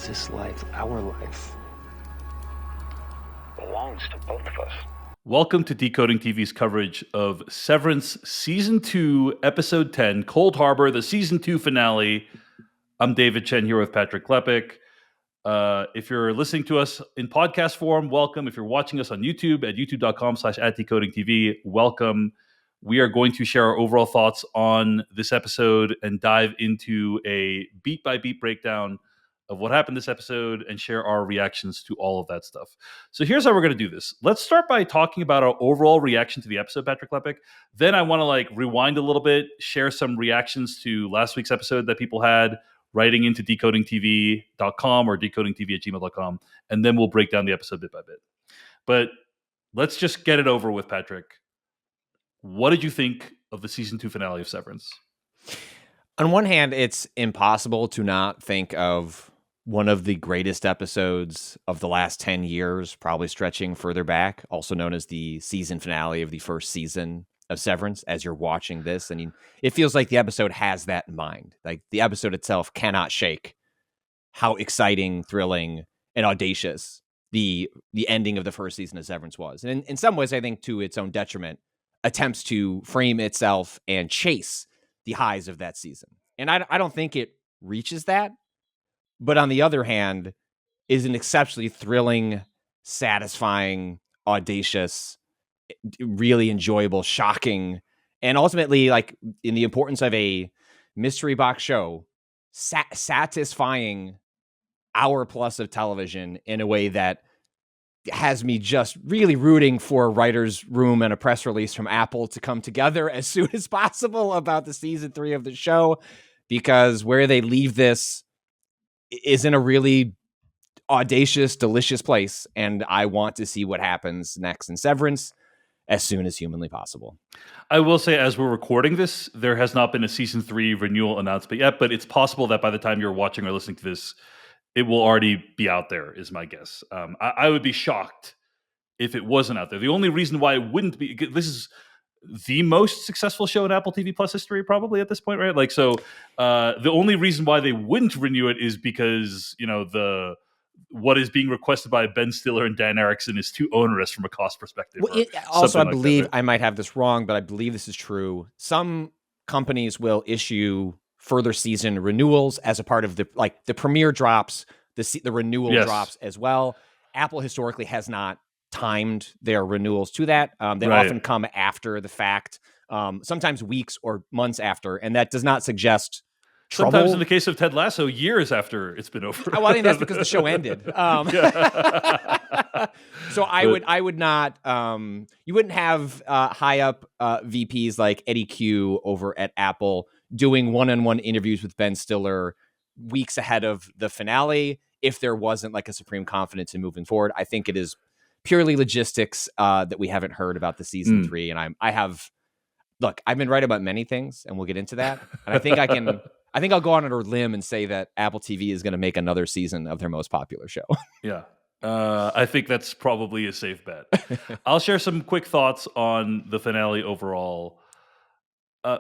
because this life, our life, belongs to both of us. Welcome to Decoding TV's coverage of Severance Season 2, Episode 10, Cold Harbor, the Season 2 finale. I'm David Chen here with Patrick Klepek. If you're listening to us in podcast form, welcome. If you're watching us on YouTube at youtube.com/@decodingtv, welcome. We are going to share our overall thoughts on this episode and dive into a beat-by-beat breakdown of what happened this episode and share our reactions to all of that stuff. So here's how we're going to do this. Let's start by talking about our overall reaction to the episode, Patrick Klepek. Then I want to rewind a little bit, share some reactions to last week's episode that people had, writing into decodingtv.com or decodingtv@gmail.com, and then we'll break down the episode bit by bit. But let's just get it over with, Patrick. What did you think of the Season 2 finale of Severance? On one hand, it's impossible to not think of one of the greatest episodes of the last 10 years, probably stretching further back, also known as the season finale of the first season of Severance. As you're watching this, I mean, it feels like the episode has that in mind. Like, the episode itself cannot shake how exciting, thrilling, and audacious the ending of the first season of Severance was. And in some ways, I think to its own detriment, attempts to frame itself and chase the highs of that season. And I don't think it reaches that. But on the other hand, is an exceptionally thrilling, satisfying, audacious, really enjoyable, shocking, and ultimately, like, in the importance of a mystery box show, satisfying hour plus of television in a way that has me just really rooting for a writer's room and a press release from Apple to come together as soon as possible about the season 3 of the show, because where they leave this is in a really audacious, delicious place, and I want to see what happens next in Severance as soon as humanly possible. I will say, as we're recording this, there has not been a Season 3 renewal announcement yet, but it's possible that by the time you're watching or listening to this, it will already be out there, is my guess. I would be shocked if it wasn't out there. The only reason why it wouldn't be, this is the most successful show in Apple TV Plus history, probably at this point, right? The only reason why they wouldn't renew it is because, what is being requested by Ben Stiller and Dan Erickson is too onerous from a cost perspective. Well, also, I believe, I might have this wrong, but I believe this is true. Some companies will issue further season renewals as a part of the premiere drops, the renewal drops as well. Apple historically has not timed their renewals to that. They often come after the fact, sometimes weeks or months after, and that does not suggest trouble. Sometimes in the case of Ted Lasso, years after it's been over. Well, I think that's because the show ended. So I would not, you wouldn't have high up VPs like Eddie Q over at Apple doing one-on-one interviews with Ben Stiller weeks ahead of the finale if there wasn't a supreme confidence in moving forward. I think it is purely logistics that we haven't heard about the season 3. And I've been right about many things, and we'll get into that. And I think I'll go on a limb and say that Apple TV is going to make another season of their most popular show. Yeah. I think that's probably a safe bet. I'll share some quick thoughts on the finale overall.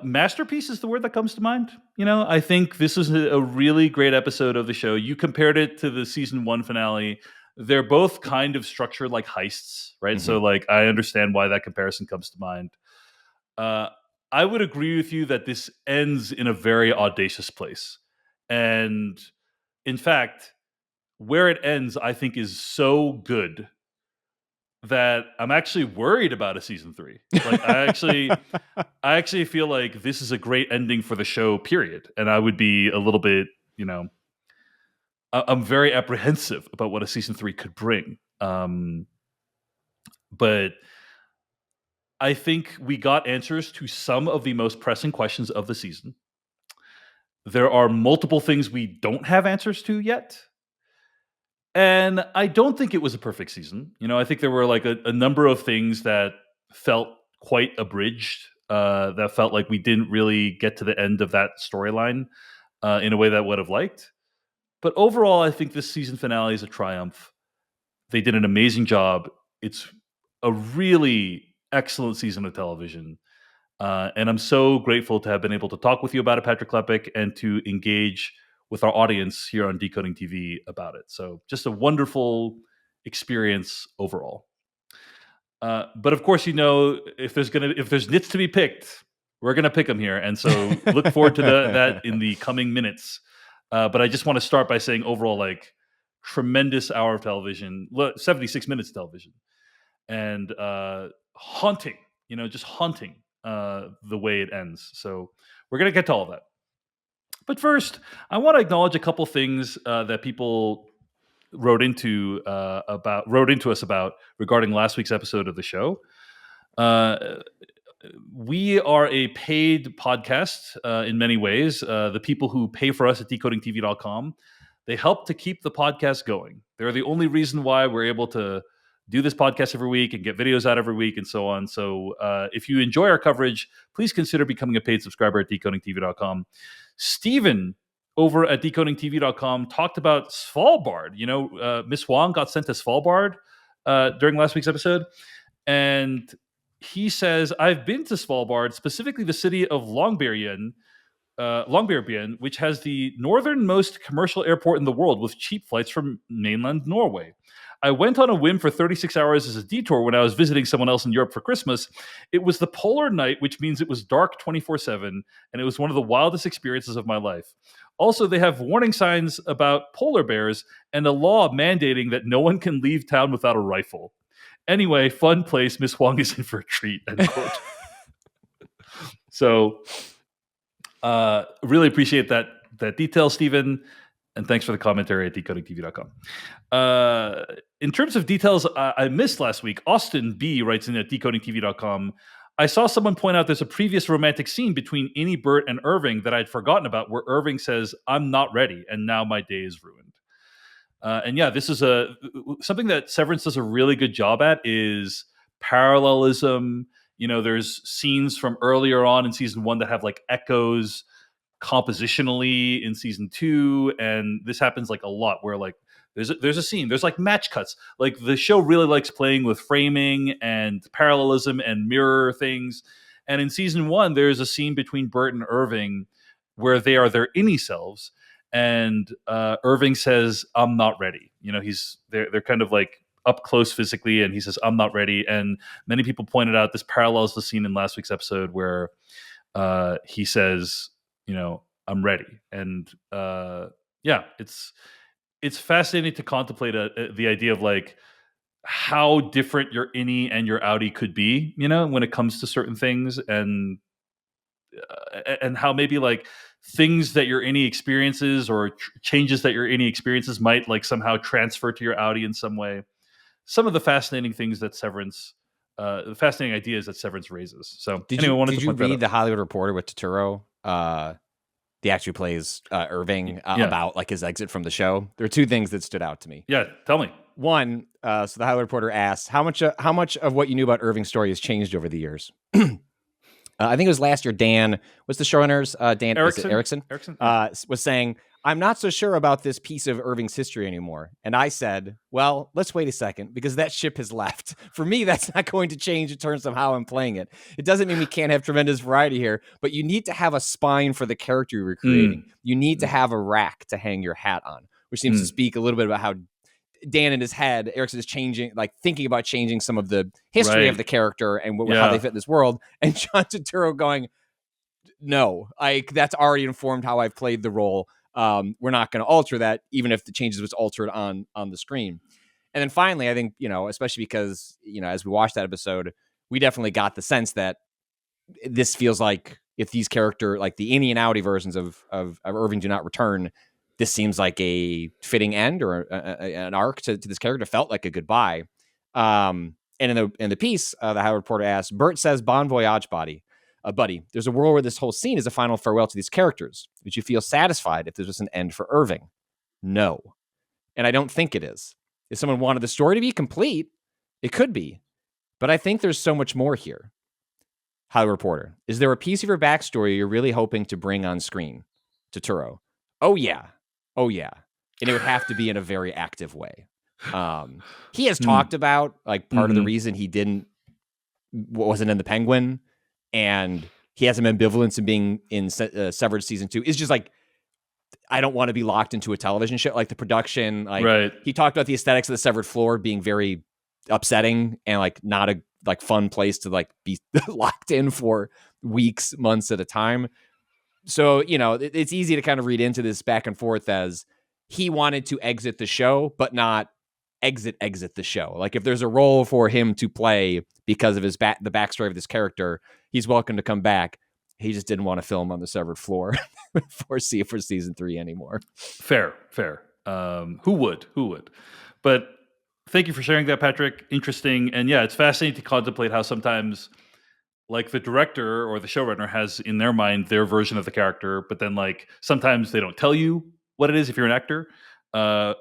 Masterpiece is the word that comes to mind. I think this is a really great episode of the show. You compared it to the season 1 finale. They're both kind of structured like heists, right? Mm-hmm. So I understand why that comparison comes to mind. I would agree with you that this ends in a very audacious place. And in fact, where it ends, I think, is so good that I'm actually worried about a season 3. I actually feel like this is a great ending for the show, period. And I would be a little bit, I'm very apprehensive about what a season 3 could bring. But I think we got answers to some of the most pressing questions of the season. There are multiple things we don't have answers to yet. And I don't think it was a perfect season. I think there were a number of things that felt quite abridged, that felt like we didn't really get to the end of that storyline in a way that I would have liked. But overall, I think this season finale is a triumph. They did an amazing job. It's a really excellent season of television. And I'm so grateful to have been able to talk with you about it, Patrick Klepek, and to engage with our audience here on Decoding TV about it. So just a wonderful experience overall. But of course, if there's nits to be picked, we're gonna pick them here, and so look forward to that in the coming minutes. But I just want to start by saying overall, like, tremendous hour of television, 76 minutes of television, and haunting. Just haunting the way it ends. So we're gonna get to all of that. But first, I want to acknowledge a couple things that people wrote into us about regarding last week's episode of the show. We are a paid podcast in many ways. The people who pay for us at decodingtv.com, they help to keep the podcast going. They're the only reason why we're able to do this podcast every week and get videos out every week and so on. So if you enjoy our coverage, please consider becoming a paid subscriber at decodingtv.com. Steven over at decodingtv.com talked about Svalbard. Miss Wong got sent to Svalbard during last week's episode. And he says, I've been to Svalbard, specifically the city of Longyearbyen, which has the northernmost commercial airport in the world with cheap flights from mainland Norway. I went on a whim for 36 hours as a detour when I was visiting someone else in Europe for Christmas. It was the polar night, which means it was dark 24/7, and it was one of the wildest experiences of my life. Also, they have warning signs about polar bears and a law mandating that no one can leave town without a rifle. Anyway, fun place. Miss Wong is in for a treat. End quote. So, really appreciate that detail, Stephen, and thanks for the commentary at decodingtv.com. In terms of details I missed last week, Austin B writes in at decodingtv.com. I saw someone point out there's a previous romantic scene between Innie, Bert, and Irving that I'd forgotten about, where Irving says, "I'm not ready, and now my day is ruined." And yeah, this is something that Severance does a really good job at, is parallelism. There's scenes from earlier on in season 1 that have like echoes compositionally in season 2, and this happens like a lot where like there's a scene, there's like match cuts. Like the show really likes playing with framing and parallelism and mirror things. And in season 1, there's a scene between Bert and Irving where they are their Innie selves. And Irving says, "I'm not ready." They're kind of like up close physically, and he says, "I'm not ready." And many people pointed out this parallels the scene in last week's episode where he says, "I'm ready." And it's fascinating to contemplate the idea of like how different your Innie and your outie could be, when it comes to certain things, and how maybe like things that your Innie experiences or changes that your Innie experiences might like somehow transfer to your outie in some way. Some of the fascinating things that Severance, the fascinating ideas that Severance raises. So did you read The Hollywood Reporter with Turturro? The actor who plays Irving about like his exit from the show. There are two things that stood out to me. Yeah, tell me. One, so the Hollywood Reporter asked, how much of what you knew about Irving's story has changed over the years? I think it was last year. Dan was the showrunners. Dan Erickson was saying, "I'm not so sure about this piece of Irving's history anymore." And I said, "Well, let's wait a second, because that ship has left. For me, that's not going to change in terms of how I'm playing it. It doesn't mean we can't have tremendous variety here, but you need to have a spine for the character you're creating. You need to have a rack to hang your hat on," which seems to speak a little bit about how Dan in his head, Erickson is changing, like thinking about changing some of the history of the character and how they fit in this world. And John Turturro going, "No, that's already informed how I've played the role. We're not going to alter that, even if the changes was altered on the screen." And then finally, I think, especially because, as we watched that episode, we definitely got the sense that this feels like if these character, like the Innie and outie versions of Irving do not return, this seems like a fitting end or an arc to this character. Felt like a goodbye. And in the piece, the Howard Reporter asked, Bert says, "Bon voyage, buddy. There's a world where this whole scene is a final farewell to these characters. Would you feel satisfied if there's just an end for Irving?" No. And I don't think it is. If someone wanted the story to be complete, it could be. But I think there's so much more here. Howard Reporter, is there a piece of your backstory you're really hoping to bring on screen? Turturro, oh yeah. And it would have to be in a very active way. He has talked about like part of the reason he wasn't in the Penguin, and he has some ambivalence in being in Severance season 2 is just like I don't want to be locked into a television show. Like the production, like Right. he talked about the aesthetics of the severed floor being very upsetting and like not a like fun place to like be locked in for weeks, months at a time. So, you know, it's easy to kind of read into this back and forth as he wanted to exit the show, but not exit the show. Like if there's a role for him to play because of his the backstory of this character, he's welcome to come back. He just didn't want to film on the severed floor for season 3 anymore. Fair. Who would? But thank you for sharing that, Patrick. Interesting. And yeah, it's fascinating to contemplate how sometimes like the director or the showrunner has in their mind their version of the character, but then like sometimes they don't tell you what it is if you're an actor.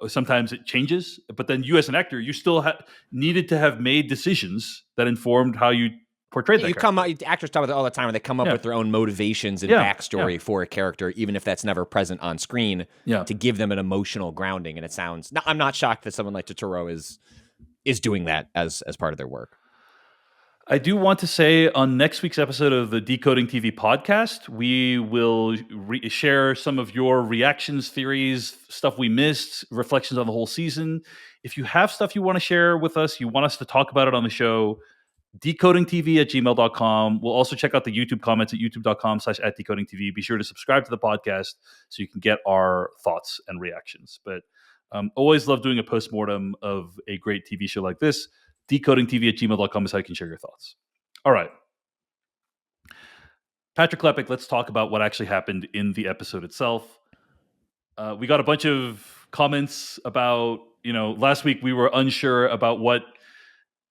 Sometimes it changes, but then you as an actor, you still needed to have made decisions that informed how you portrayed that character. Actors talk about it all the time, where they come up with their own motivations and backstory for a character, even if that's never present on screen, to give them an emotional grounding. And it sounds, I'm not shocked that someone like Turturro is doing that as part of their work. I do want to say on next week's episode of the Decoding TV podcast, we will share some of your reactions, theories, stuff we missed, reflections on the whole season. If you have stuff you want to share with us, you want us to talk about it on the show, decodingtv@gmail.com. We'll also check out the YouTube comments at youtube.com/@decodingtv. Be sure to subscribe to the podcast so you can get our thoughts and reactions. But always love doing a postmortem of a great TV show like this. Decodingtv@gmail.com is how you can share your thoughts. All right. Patrick Klepek, let's talk about what actually happened in the episode itself. We got a bunch of comments about, last week we were unsure about what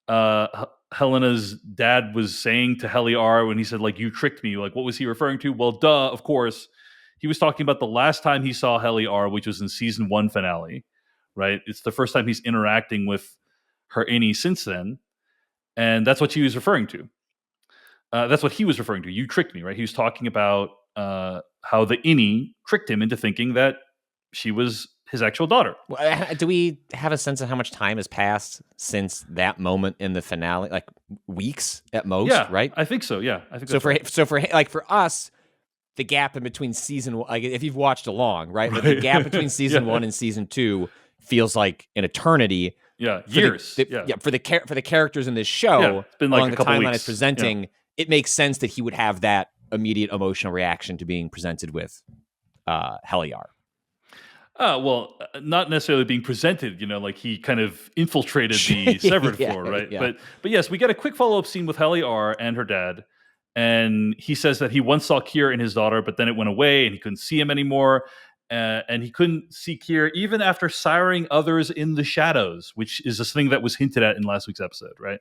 Helena's dad was saying to Helly R when he said, like, you tricked me. Like, what was he referring to? Well, duh, of course. He was talking about the last time he saw Helly R, which was in season 1 finale, right? It's the first time he's interacting with her innie since then. And that's what she was referring to. That's what he was referring to. You tricked me, right? He was talking about how the innie tricked him into thinking that she was his actual daughter. Do we have a sense of how much time has passed since that moment in the finale? Like weeks at most, right? I think so. Yeah, I think so. For us, the gap in between season, like if you've watched along, right? The gap between season 1 and season 2 feels like an eternity. Yeah, years. For the characters in this show, it's been like along a the couple timeline weeks. it's presenting, it makes sense that he would have that immediate emotional reaction to being presented with Helly R. Well, not necessarily being presented, like he kind of infiltrated the severed floor, right? Yeah. But yes, we get a quick follow-up scene with Helly R and her dad, and he says that he once saw Kier and his daughter, but then it went away and he couldn't see him anymore. And he couldn't see Kier even after siring others in the shadows, which is a thing that was hinted at in last week's episode, right?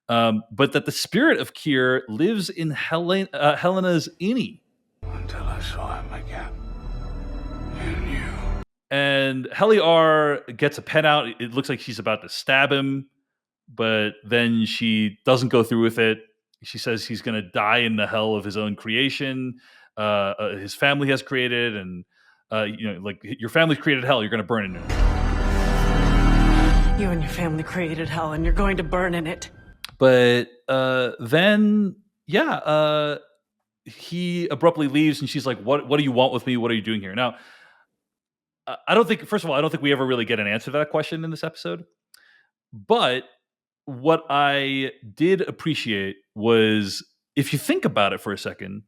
But that the spirit of Kier lives in Helena's innie. Until I saw him again. And you. And Helly R gets a pen out. It looks like she's about to stab him, but then she doesn't go through with it. She says he's going to die in the hell of his own creation. His family has created, and like your family's created hell, you're going to burn in it. You and your family created hell, and you're going to burn in it. But then, he abruptly leaves, and she's like, "What do you want with me? What are you doing here?" Now, I don't think we ever really get an answer to that question in this episode. But what I did appreciate was, if you think about it for a second,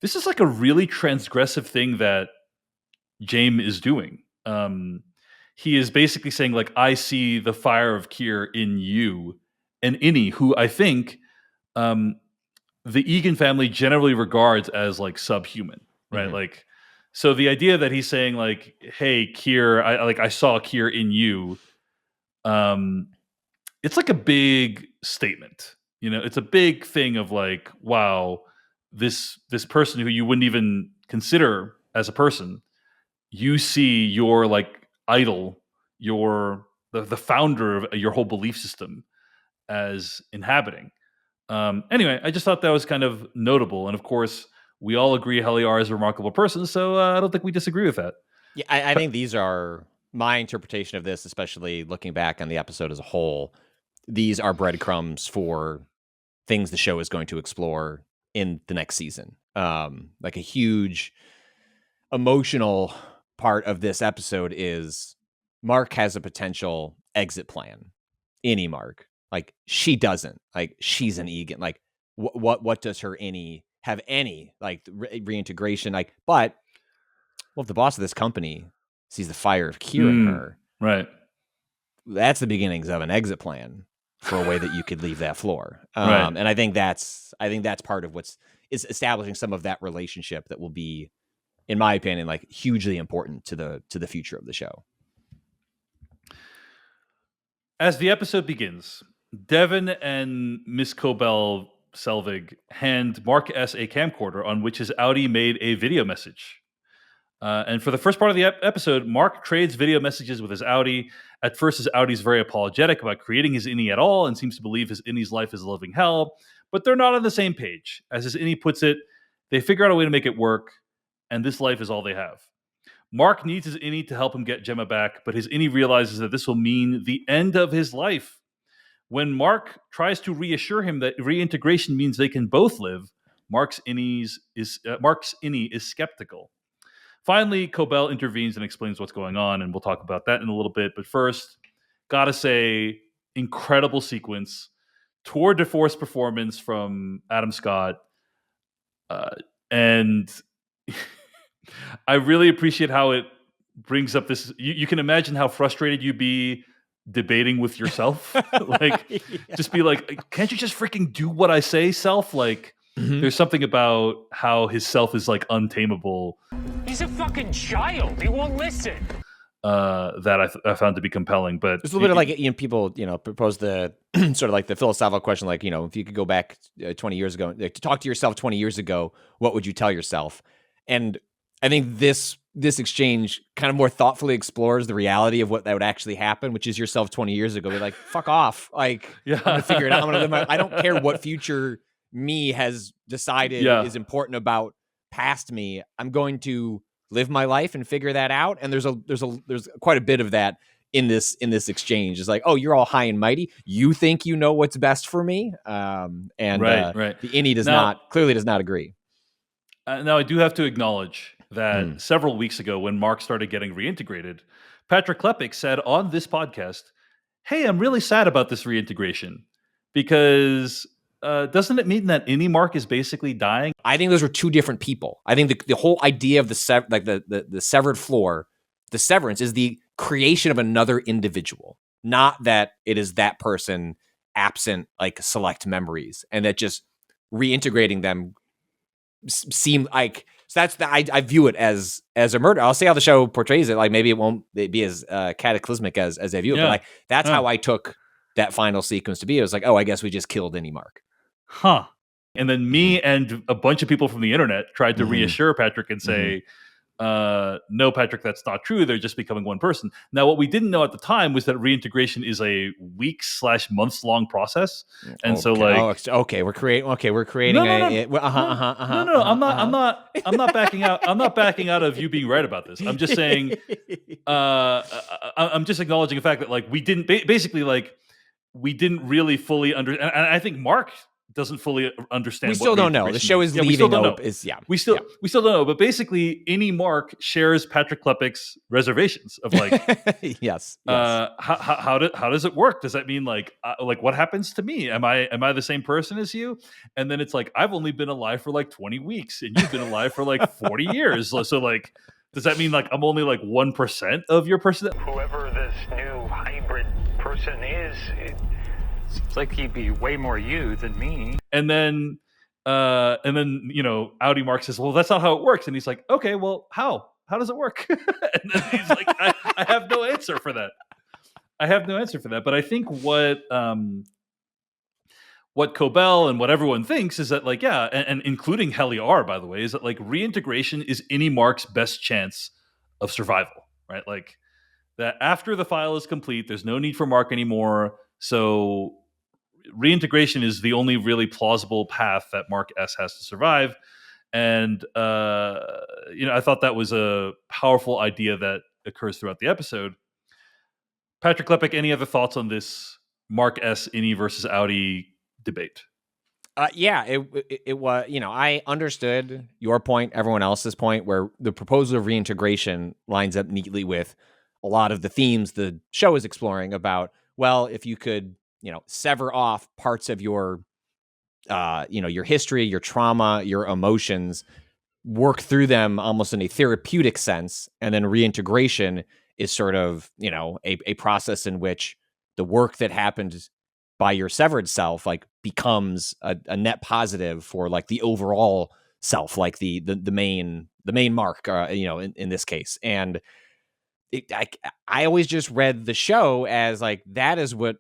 this is like a really transgressive thing that Jaime is doing. He is basically saying, like, I see the fire of Kier in you, and Innie, who I think the Egan family generally regards as like subhuman, right? Mm-hmm. Like, so the idea that he's saying, like, hey, Kier, I saw Kier in you, it's like a big statement. It's a big thing of like, wow, this person who you wouldn't even consider as a person, you see your like idol, the founder of your whole belief system as inhabiting. Anyway, I just thought that was kind of notable. And of course, we all agree Helly R is a remarkable person, so I don't think we disagree with that. Yeah, I think these are my interpretation of this, especially looking back on the episode as a whole. These are breadcrumbs for things the show is going to explore in the next season. Like a huge emotional part of this episode is Mark has a potential exit plan. Innie Mark. Like, she doesn't. Like, she's an Egan. Like, what does her Innie have any, like, reintegration? Like, but, well, if the boss of this company sees the fire of curing her, right, that's the beginnings of an exit plan for a way that you could leave that floor. Right. And I think that's part of is establishing some of that relationship that will be, in my opinion, like, hugely important to the future of the show. As the episode begins, Devin and Miss Cobell Selvig hand Mark S. a camcorder on which his Audi made a video message. And for the first part of the episode, Mark trades video messages with his Audi. At first, his Audi's very apologetic about creating his Innie at all and seems to believe his Innie's life is a living hell, but they're not on the same page. As his Innie puts it, they figure out a way to make it work, and this life is all they have. Mark needs his Innie to help him get Gemma back, but his Innie realizes that this will mean the end of his life. When Mark tries to reassure him that reintegration means they can both live, Mark's Innie is skeptical. Finally, Cobell intervenes and explains what's going on, and we'll talk about that in a little bit. But first, gotta say, incredible sequence. Tour de force performance from Adam Scott. And I really appreciate how it brings up this. You can imagine how frustrated you'd be debating with yourself. Like, just be like, can't you just freaking do what I say, self? Like, there's something about how his self is like untamable. He's a fucking child. He won't listen. That I found to be compelling. But there's a little bit of like, people, propose the sort of like the philosophical question, like, if you could go back 20 years ago, like, to talk to yourself 20 years ago, what would you tell yourself? And I think this exchange kind of more thoughtfully explores the reality of what that would actually happen, which is yourself 20 years ago. Be like, fuck off. Like, I'm going to figure it out. I'm going to live I don't care what future me has decided is important about past me. I'm going to live my life and figure that out. And there's quite a bit of that in this exchange. It's like, oh, you're all high and mighty. You think you know what's best for me. Right. The Innie clearly does not agree. Now I do have to acknowledge that several weeks ago, when Mark started getting reintegrated, Patrick Klepek said on this podcast, "Hey, I'm really sad about this reintegration because doesn't it mean that Innie Mark is basically dying?" I think those were two different people. I think the whole idea of the severed floor, the severance, is the creation of another individual, not that it is that person absent like select memories, and that just reintegrating them seem like. So I view it as a murder. I'll see how the show portrays it. Like, maybe it won't be as cataclysmic as they view it, but like that's how I took that final sequence to be. It was like, oh, I guess we just killed Innie Mark. Huh. And then me and a bunch of people from the internet tried to reassure Patrick and say, no, Patrick, that's not true. They're just becoming one person. Now, what we didn't know at the time was that reintegration is a weeks/months long process. And so we're creating I'm not backing out. I'm not backing out of you being right about this. I'm just saying, I'm just acknowledging the fact that like we didn't we didn't really fully understand. And I think Mark doesn't fully understand. We still don't know. The show is leaving hope. We still don't know. But basically, Innie Mark shares Patrick Klepek's reservations of like, yes. How does it work? Does that mean like what happens to me? Am I the same person as you? And then it's like, I've only been alive for like 20 weeks, and you've been alive for like 40 years. So like, does that mean like I'm only like 1% of your person? Whoever this new hybrid person is. Seems like he'd be way more you than me. And then Audi Mark says, well, that's not how it works. And he's like, okay, well, how does it work? And then he's like, I have no answer for that. But I think what Cobell and what everyone thinks is that like, and including Helly R, by the way, is that like reintegration is Innie Mark's best chance of survival, right? Like that after the file is complete, there's no need for Mark anymore. So reintegration is the only really plausible path that Mark S has to survive. And, I thought that was a powerful idea that occurs throughout the episode. Patrick Klepek, any other thoughts on this Mark S Innie versus Audi debate? Yeah, it was, I understood your point, everyone else's point, where the proposal of reintegration lines up neatly with a lot of the themes the show is exploring about, well, if you could, sever off parts of your, your history, your trauma, your emotions, work through them almost in a therapeutic sense, and then reintegration is sort of, a process in which the work that happened by your severed self like becomes a net positive for like the overall self, like the main Mark, in this case. And I always just read the show as like that is what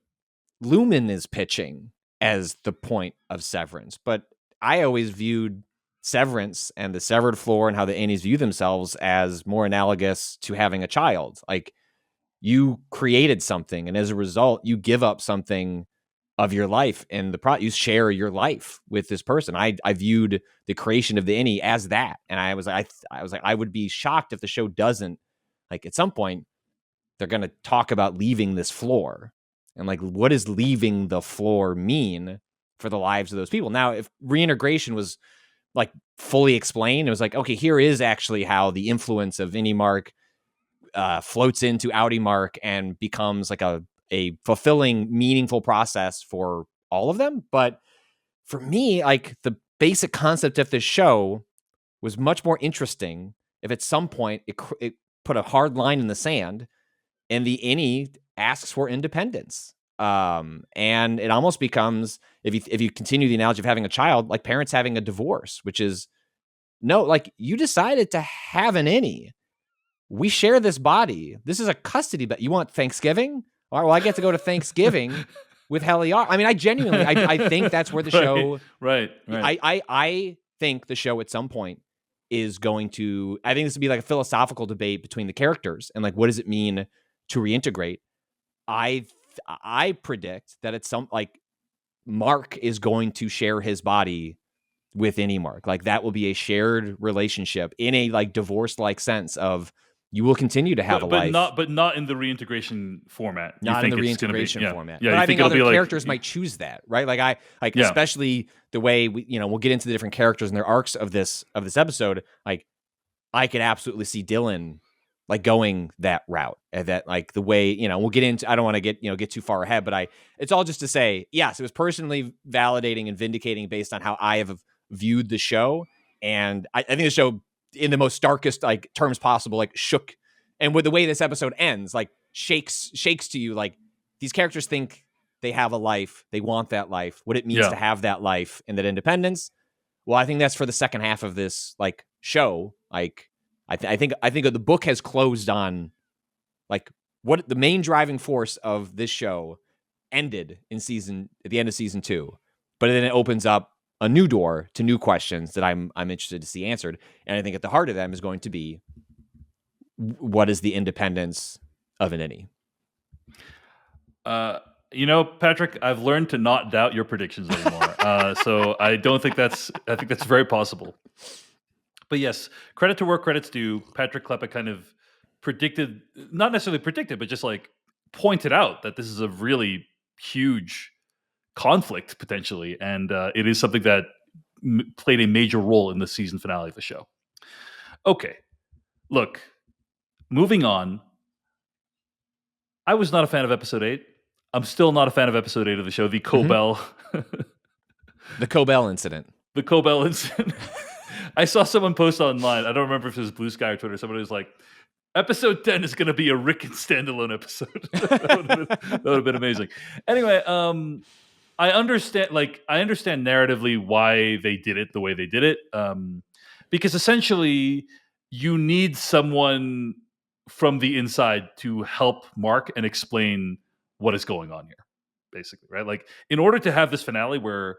Lumen is pitching as the point of Severance, but I always viewed Severance and the severed floor and how the Annies view themselves as more analogous to having a child. Like, you created something, and as a result, you give up something of your life, and you share your life with this person. I viewed the creation of the Annie as that, and I was like, I would be shocked if the show doesn't, like, at some point they're going to talk about leaving this floor, and like, what does leaving the floor mean for the lives of those people? Now, if reintegration was like fully explained, it was like, okay, here is actually how the influence of Innie Mark floats into Outie Mark and becomes like a fulfilling, meaningful process for all of them. But for me, like, the basic concept of this show was much more interesting if at some point it put a hard line in the sand and the Innie asks for independence. And it almost becomes, if you continue the analogy of having a child, like parents having a divorce, which is, no, like, you decided to have an Innie. We share this body. This is a custody, but you want Thanksgiving? All right, well, I get to go to Thanksgiving with Helly. I mean, I genuinely, I think that's where the show. Right. I think the show at some point is going to. I think this would be like a philosophical debate between the characters and like, what does it mean to reintegrate? I predict that it's like Mark is going to share his body with Innie Mark. Like, that will be a shared relationship in a like divorce-like sense of, you will continue to have a life, but not in the reintegration format. Not in the reintegration format. Yeah, but I think other characters like, might choose that, right? Like especially the way we'll get into the different characters and their arcs of this episode. Like, I could absolutely see Dylan like going that route, and that like the way, we'll get into, I don't want to get too far ahead, but it's all just to say, yes, it was personally validating and vindicating based on how I have viewed the show. And I think the show, in the most starkest like terms possible, like shook, and with the way this episode ends, like shakes to you, like, these characters think they have a life, they want that life, what it means to have that life and that independence. Well, I think that's for the second half of this like show. Like, I think the book has closed on like what the main driving force of this show ended at the end of season 2, but then it opens up a new door to new questions that I'm interested to see answered. And I think at the heart of them is going to be, what is the independence of an Innie? Patrick, I've learned to not doubt your predictions anymore. So I think that's very possible. But yes, credit to where credit's due. Patrick Klepek kind of not necessarily predicted, but just like pointed out that this is a really huge conflict potentially, and it is something that played a major role in the season finale of the show. Okay, look, moving on. I was not a fan of episode 8. I'm still not a fan of episode 8 of the show, the Cobell. The Cobell incident. The Cobell incident. I saw someone post online, I don't remember if it was Blue Sky or Twitter, somebody was like, episode 10 is going to be a Rick and standalone episode. that would have been amazing. Anyway, I understand narratively why they did it the way they did it. Because essentially you need someone from the inside to help Mark and explain what is going on here, basically, right? Like, in order to have this finale where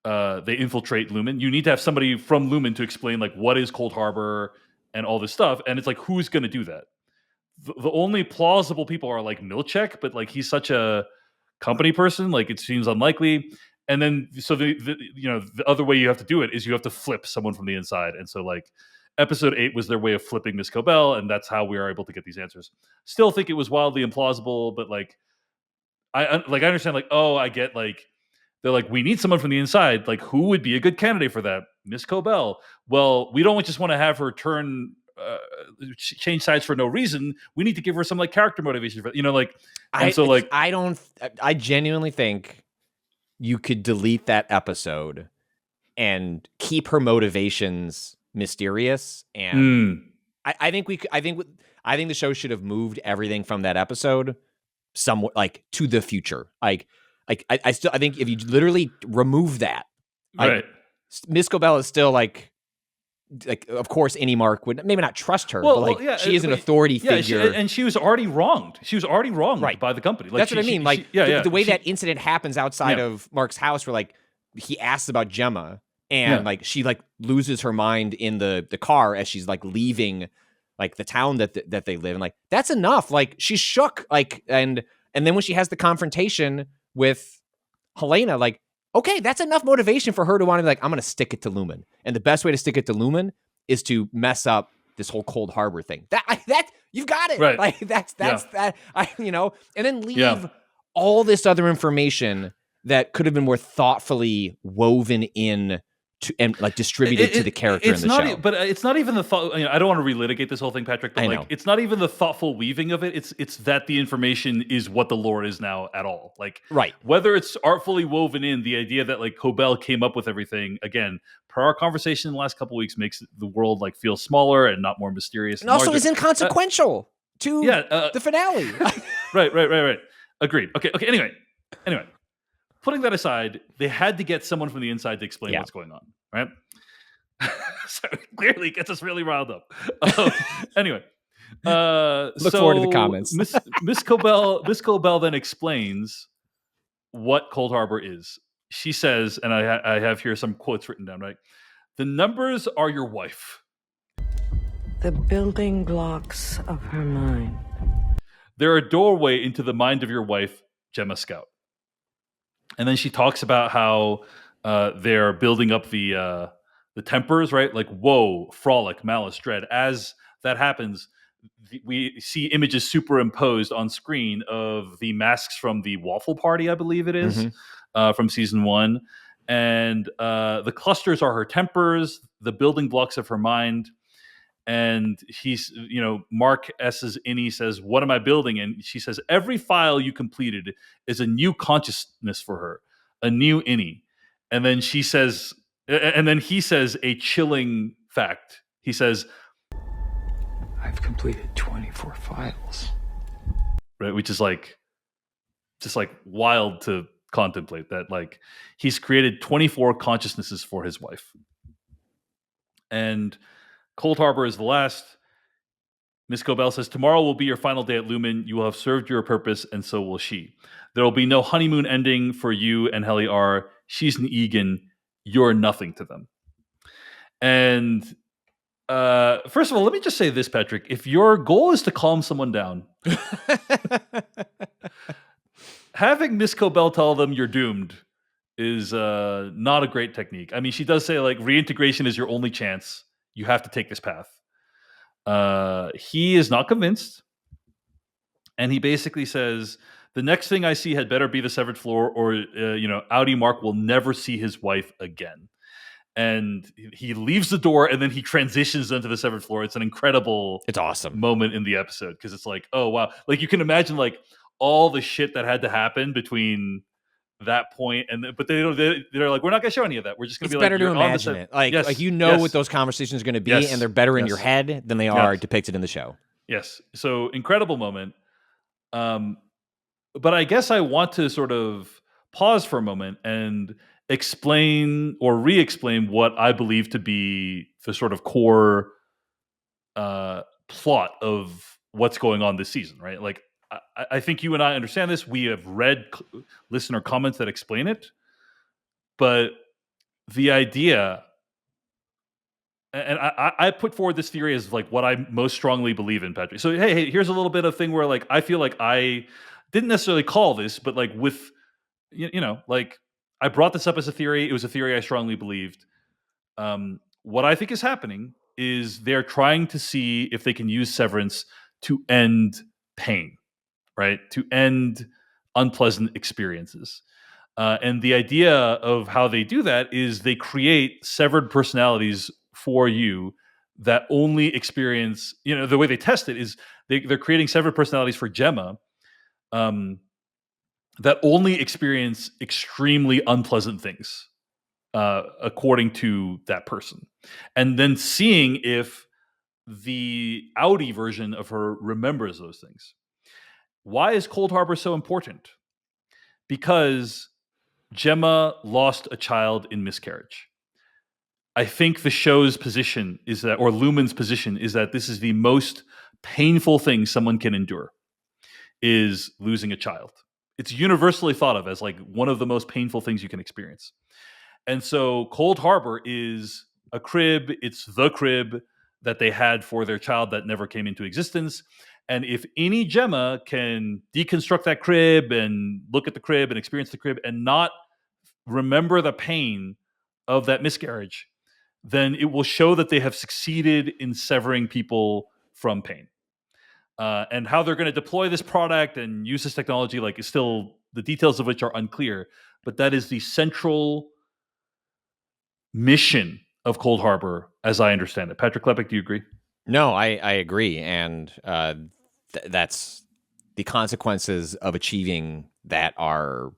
they infiltrate Lumen, you need to have somebody from Lumen to explain like what is Cold Harbor and all this stuff. And it's like, who's going to do that? The only plausible people are like Milchek, but like, he's such a company person, like it seems unlikely. And then so the other way you have to do it is you have to flip someone from the inside. And so like episode 8 was their way of flipping Miss Cobell, and that's how we are able to get these answers. Still think it was wildly implausible, but like I understand, like, oh, I get, like, they're like, we need someone from the inside. Like, who would be a good candidate for that? Miss Cobell. Well, we don't just want to have her change sides for no reason. We need to give her some like character motivation for, I genuinely think you could delete that episode and keep her motivations mysterious. And I think the show should have moved everything from that episode somewhat like to the future. I think if you literally remove that, right, Miss Cobell is still like of course any Mark would maybe not trust her, but she is an authority figure, and she was already wronged. She was already wronged by the company. Like, that's what I mean. The way that incident happens outside of Mark's house, where like he asks about Gemma, and like she like loses her mind in the car as she's like leaving like the town that they live in. Like that's enough. Like she's shook. Like and then when she has the confrontation with Helena, like, okay, that's enough motivation for her to want to be like, I'm going to stick it to Lumen. And the best way to stick it to Lumen is to mess up this whole Cold Harbor thing. That you've got it. Right. Like that's that, and then leave all this other information that could have been more thoughtfully woven in to and like distributed to the character in the show. But it's not even the thought. I don't want to relitigate this whole thing, Patrick. But like, it's not even the thoughtful weaving of it. It's that the information is what the lore is now at all. Like, whether it's artfully woven in, the idea that like Cobell came up with everything again. Per our conversation in the last couple of weeks, makes the world like feel smaller and not more mysterious, and also is inconsequential to the finale. Right. Agreed. Okay. Anyway. Putting that aside, they had to get someone from the inside to explain what's going on, right? So clearly it gets us really riled up. Anyway, look forward to the comments. Miss Cobell then explains what Cold Harbor is. She says, and I have here some quotes written down, right? The numbers are your wife. The building blocks of her mind. They're a doorway into the mind of your wife, Gemma Scout. And then she talks about how they're building up the tempers, right? Like woe, frolic, malice, dread. As that happens, we see images superimposed on screen of the masks from the Waffle Party, I believe it is, from season 1. And the clusters are her tempers, the building blocks of her mind. And he's, Mark S's Innie says, "What am I building?" And she says, "Every file you completed is a new consciousness for her, a new Innie." And then he says a chilling fact. He says, "I've completed 24 files." Right, which is like, just like wild to contemplate that. Like he's created 24 consciousnesses for his wife. And Cold Harbor is the last. Miss Cobell says, "Tomorrow will be your final day at Lumen. You will have served your purpose, and so will she. There will be no honeymoon ending for you and Helly R. She's an Egan. You're nothing to them." And first of all, let me just say this, Patrick. If your goal is to calm someone down, having Miss Cobell tell them you're doomed is not a great technique. I mean, she does say like reintegration is your only chance. You have to take this path. He is not convinced. And he basically says, the next thing I see had better be the severed floor or, Audi Mark will never see his wife again. And he leaves the door and then he transitions into the severed floor. It's an incredible moment in the episode because it's like, oh, wow. Like you can imagine like all the shit that had to happen between that point but they're like, we're not gonna show any of that. We're just gonna be better like, to imagine it. Like what those conversations are gonna be, and they're better in your head than they are depicted in the show. Yes. So incredible moment. But I guess I want to sort of pause for a moment and explain or re-explain what I believe to be the sort of core plot of what's going on this season, right? Like I think you and I understand this. We have read listener comments that explain it. But the idea, and I put forward this theory as like what I most strongly believe in, Patrick. So, hey, here's a little bit of thing where like I feel like I didn't necessarily call this, but like with, like I brought this up as a theory. It was a theory I strongly believed. What I think is happening is they're trying to see if they can use Severance to end pain. Right? To end unpleasant experiences. And the idea of how they do that is they create severed personalities for you that only experience, the way they test it is they're creating severed personalities for Gemma that only experience extremely unpleasant things according to that person. And then seeing if the Audi version of her remembers those things. Why is Cold Harbor so important? Because Gemma lost a child in miscarriage. I think the show's position is that, or Lumen's position is that this is the most painful thing someone can endure, is losing a child. It's universally thought of as like one of the most painful things you can experience. And so Cold Harbor is a crib. It's the crib that they had for their child that never came into existence. And if any Gemma can deconstruct that crib and look at the crib and experience the crib and not remember the pain of that miscarriage, then it will show that they have succeeded in severing people from pain. And how they're going to deploy this product and use this technology, like, is still, the details of which are unclear. But that is the central mission of Cold Harbor, as I understand it. Patrick Klepek, do you agree? No, I agree, and that's the consequences of achieving that are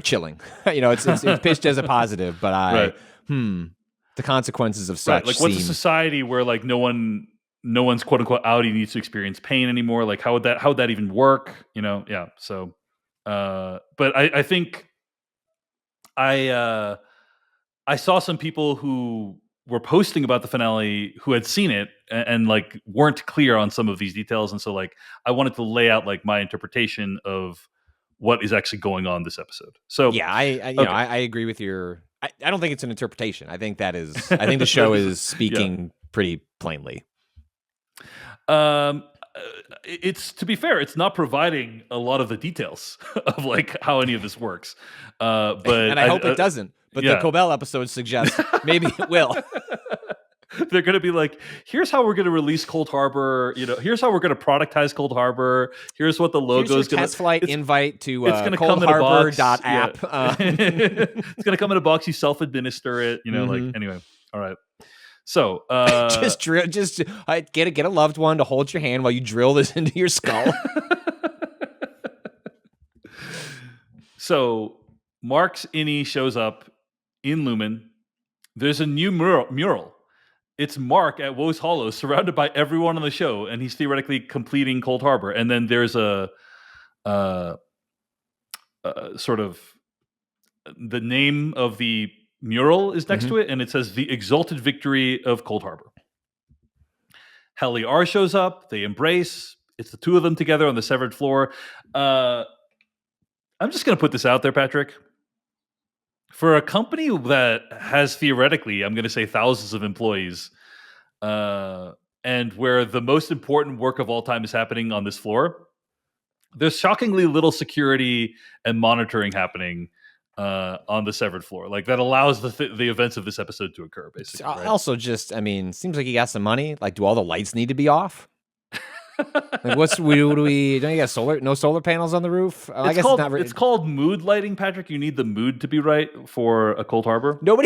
chilling. It's pitched as a positive, but Right. the consequences of such. Right. Like, what's a society where like no one's quote unquote outie needs to experience pain anymore? Like, how would that even work? Yeah. So, but I think I saw some people who were posting about the finale who had seen it and like weren't clear on some of these details, and so like I wanted to lay out like my interpretation of what is actually going on this episode. So yeah, I agree with your. I don't think it's an interpretation. I think the show is speaking pretty plainly. It's, to be fair, it's not providing a lot of the details of like how any of this works. But and I hope it doesn't. But the Cobell episode suggests maybe it will. They're going to be like, here's how we're going to release Cold Harbor. Here's how we're going to productize Cold Harbor. Here's what the logo is going to. Test flight invite to it's going to come in a box. App. It's going to come in a box. You self-administer it. Like, anyway. All right. So just get a loved one to hold your hand while you drill this into your skull. So Mark's innie shows up in Lumen. There's a new mural. It's Mark at Woe's Hollow, surrounded by everyone on the show, and he's theoretically completing Cold Harbor. And then there's a sort of, the name of the mural is next to it, and it says "The Exalted Victory of Cold Harbor." Helly R shows up. They embrace. It's the two of them together on the severed floor. I'm just going to put this out there, Patrick. For a company that has theoretically, I'm going to say, thousands of employees, and where the most important work of all time is happening on this floor, there's shockingly little security and monitoring happening on the severed floor. Like, that allows the events of this episode to occur, basically. Right? Also, just, seems like you got some money. Like, do all the lights need to be off? Like, don't you got no solar panels on the roof? It's called mood lighting, Patrick. You need the mood to be right for a Cold Harbor. No one,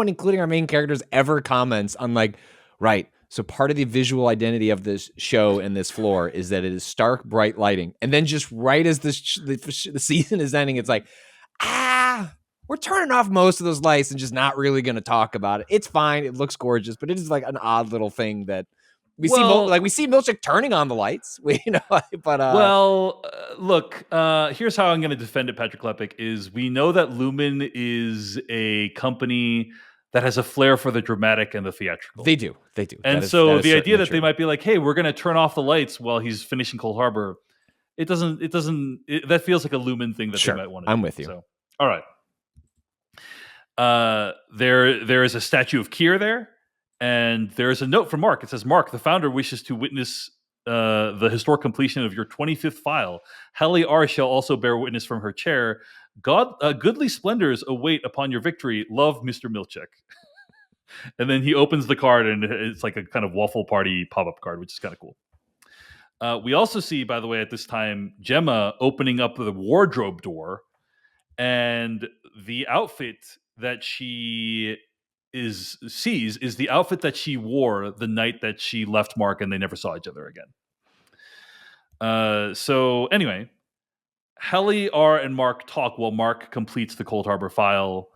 including our main characters, ever comments on like, right. So part of the visual identity of this show and this floor is that it is stark, bright lighting. And then just right as the season is ending, it's like, we're turning off most of those lights and just not really going to talk about it. It's fine. It looks gorgeous, but it is like an odd little thing that we see Milchick turning on the lights. Look, here's how I'm going to defend it, Patrick Klepek, is we know that Lumen is a company that has a flair for the dramatic and the theatrical. They do. And so the idea that they might be like, hey, we're going to turn off the lights while he's finishing Cold Harbor, that feels like a Lumen thing that they might want to do. I'm with you. So, all right. There is a statue of Keir there, and there's a note from Mark. It says, Mark, the founder wishes to witness the historic completion of your 25th file. Helly R shall also bear witness from her chair. Goodly splendors await upon your victory. Love, Mr. Milchick. And then he opens the card, and it's like a kind of waffle party pop-up card, which is kind of cool. We also see, by the way, at this time, Gemma opening up the wardrobe door, and the outfit that she sees is the outfit that she wore the night that she left Mark and they never saw each other again. So anyway, Helly, R, and Mark talk while Mark completes the Cold Harbor file.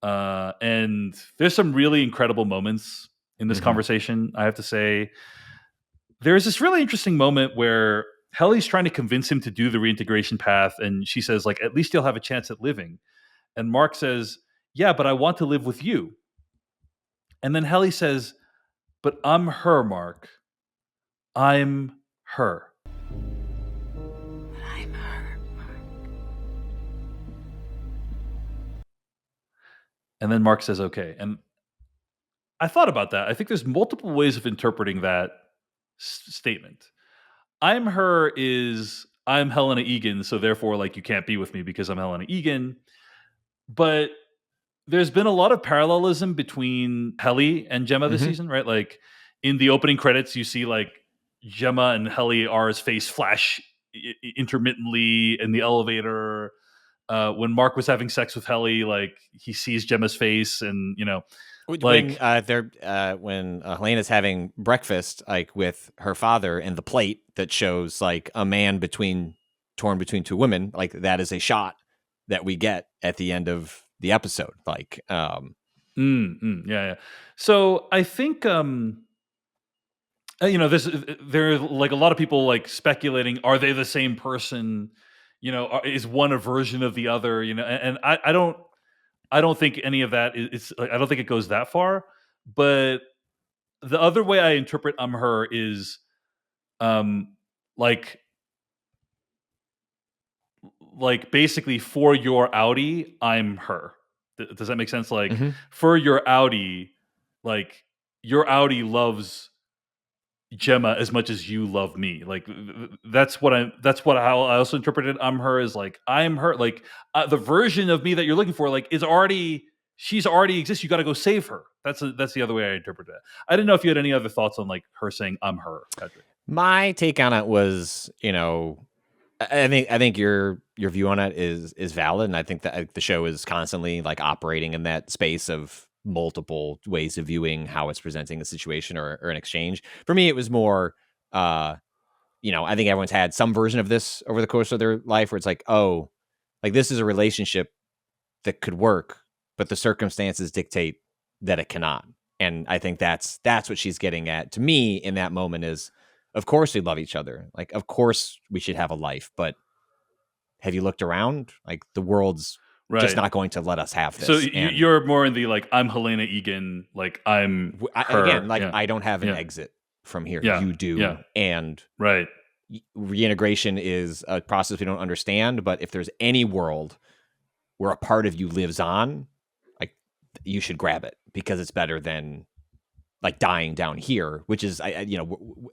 And there's some really incredible moments in this conversation, I have to say. There's this really interesting moment where Helly's trying to convince him to do the reintegration path, and she says, like, at least you'll have a chance at living. And Mark says, yeah, but I want to live with you. And then Helly says, but I'm her, Mark. I'm her. I'm her, Mark. And then Mark says, okay. And I thought about that. I think there's multiple ways of interpreting that statement. I'm her is I'm Helena Egan, so therefore, like, you can't be with me because I'm Helena Egan. But there's been a lot of parallelism between Helly and Gemma this season, right? Like, in the opening credits, you see, like, Gemma and Helly R's face flash intermittently in the elevator. When Mark was having sex with Helly, like, he sees Gemma's face, and when Helena's having breakfast, like, with her father, and the plate that shows, like, a man torn between two women, like, that is a shot that we get at the end of the episode. Like, yeah. So I think there's like a lot of people like speculating, are they the same person? Is one a version of the other? And I don't think any of that is like, I don't think it goes that far. But the other way I interpret I'm her is like basically, for your Audi, I'm her. Does that make sense? Like, for your Audi, like, your Audi loves Gemma as much as you love me. Like, that's how I also interpreted I'm her, is like, I'm her, like, the version of me that you're looking for, like, she's already exists. You got to go save her. That's the other way I interpret it. I didn't know if you had any other thoughts on, like, her saying I'm her, Patrick. My take on it was, I think your view on it is valid, and I think that the show is constantly, like, operating in that space of multiple ways of viewing how it's presenting the situation or an exchange. For me, it was more, I think everyone's had some version of this over the course of their life where it's like, oh, like, this is a relationship that could work, but the circumstances dictate that it cannot. And I think that's what she's getting at to me in that moment is, of course we love each other. Like, of course we should have a life, but have you looked around? Like, the world's just not going to let us have this. So you're more in the, like, I'm Helena Egan, like, I'm her. Again, like, I don't have an exit from here. Yeah. You do. Yeah. And right. Reintegration is a process we don't understand, but if there's any world where a part of you lives on, like, you should grab it, because it's better than, like, dying down here, which is,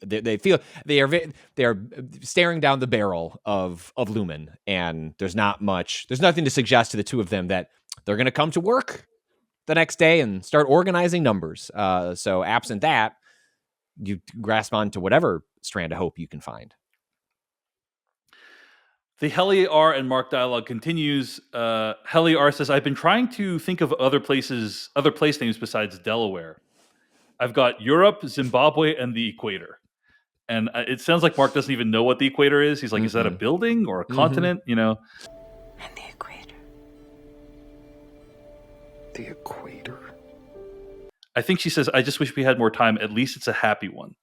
they feel they are staring down the barrel of Lumen, and there's nothing to suggest to the two of them that they're going to come to work the next day and start organizing numbers. So absent that, you grasp onto whatever strand of hope you can find. The Helly, R, and Mark dialogue continues. Helly, R says, I've been trying to think of other place names besides Delaware. I've got Europe, Zimbabwe, and the Equator. And it sounds like Mark doesn't even know what the Equator is. He's like, is that a building or a continent? And the equator. The equator. I think she says, I just wish we had more time. At least it's a happy one.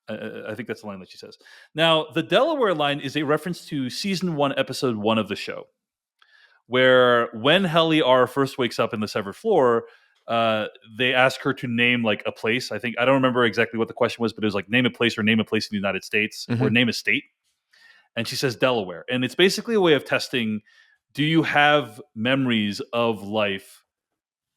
I think that's the line that she says. Now, the Delaware line is a reference to season 1, episode 1 of the show, where when Helly R first wakes up in the severed floor, they ask her to name, like, a place. I don't remember exactly what the question was, but it was like, name a place, or name a place in the United States, or name a state. And she says Delaware. And it's basically a way of testing, do you have memories of life?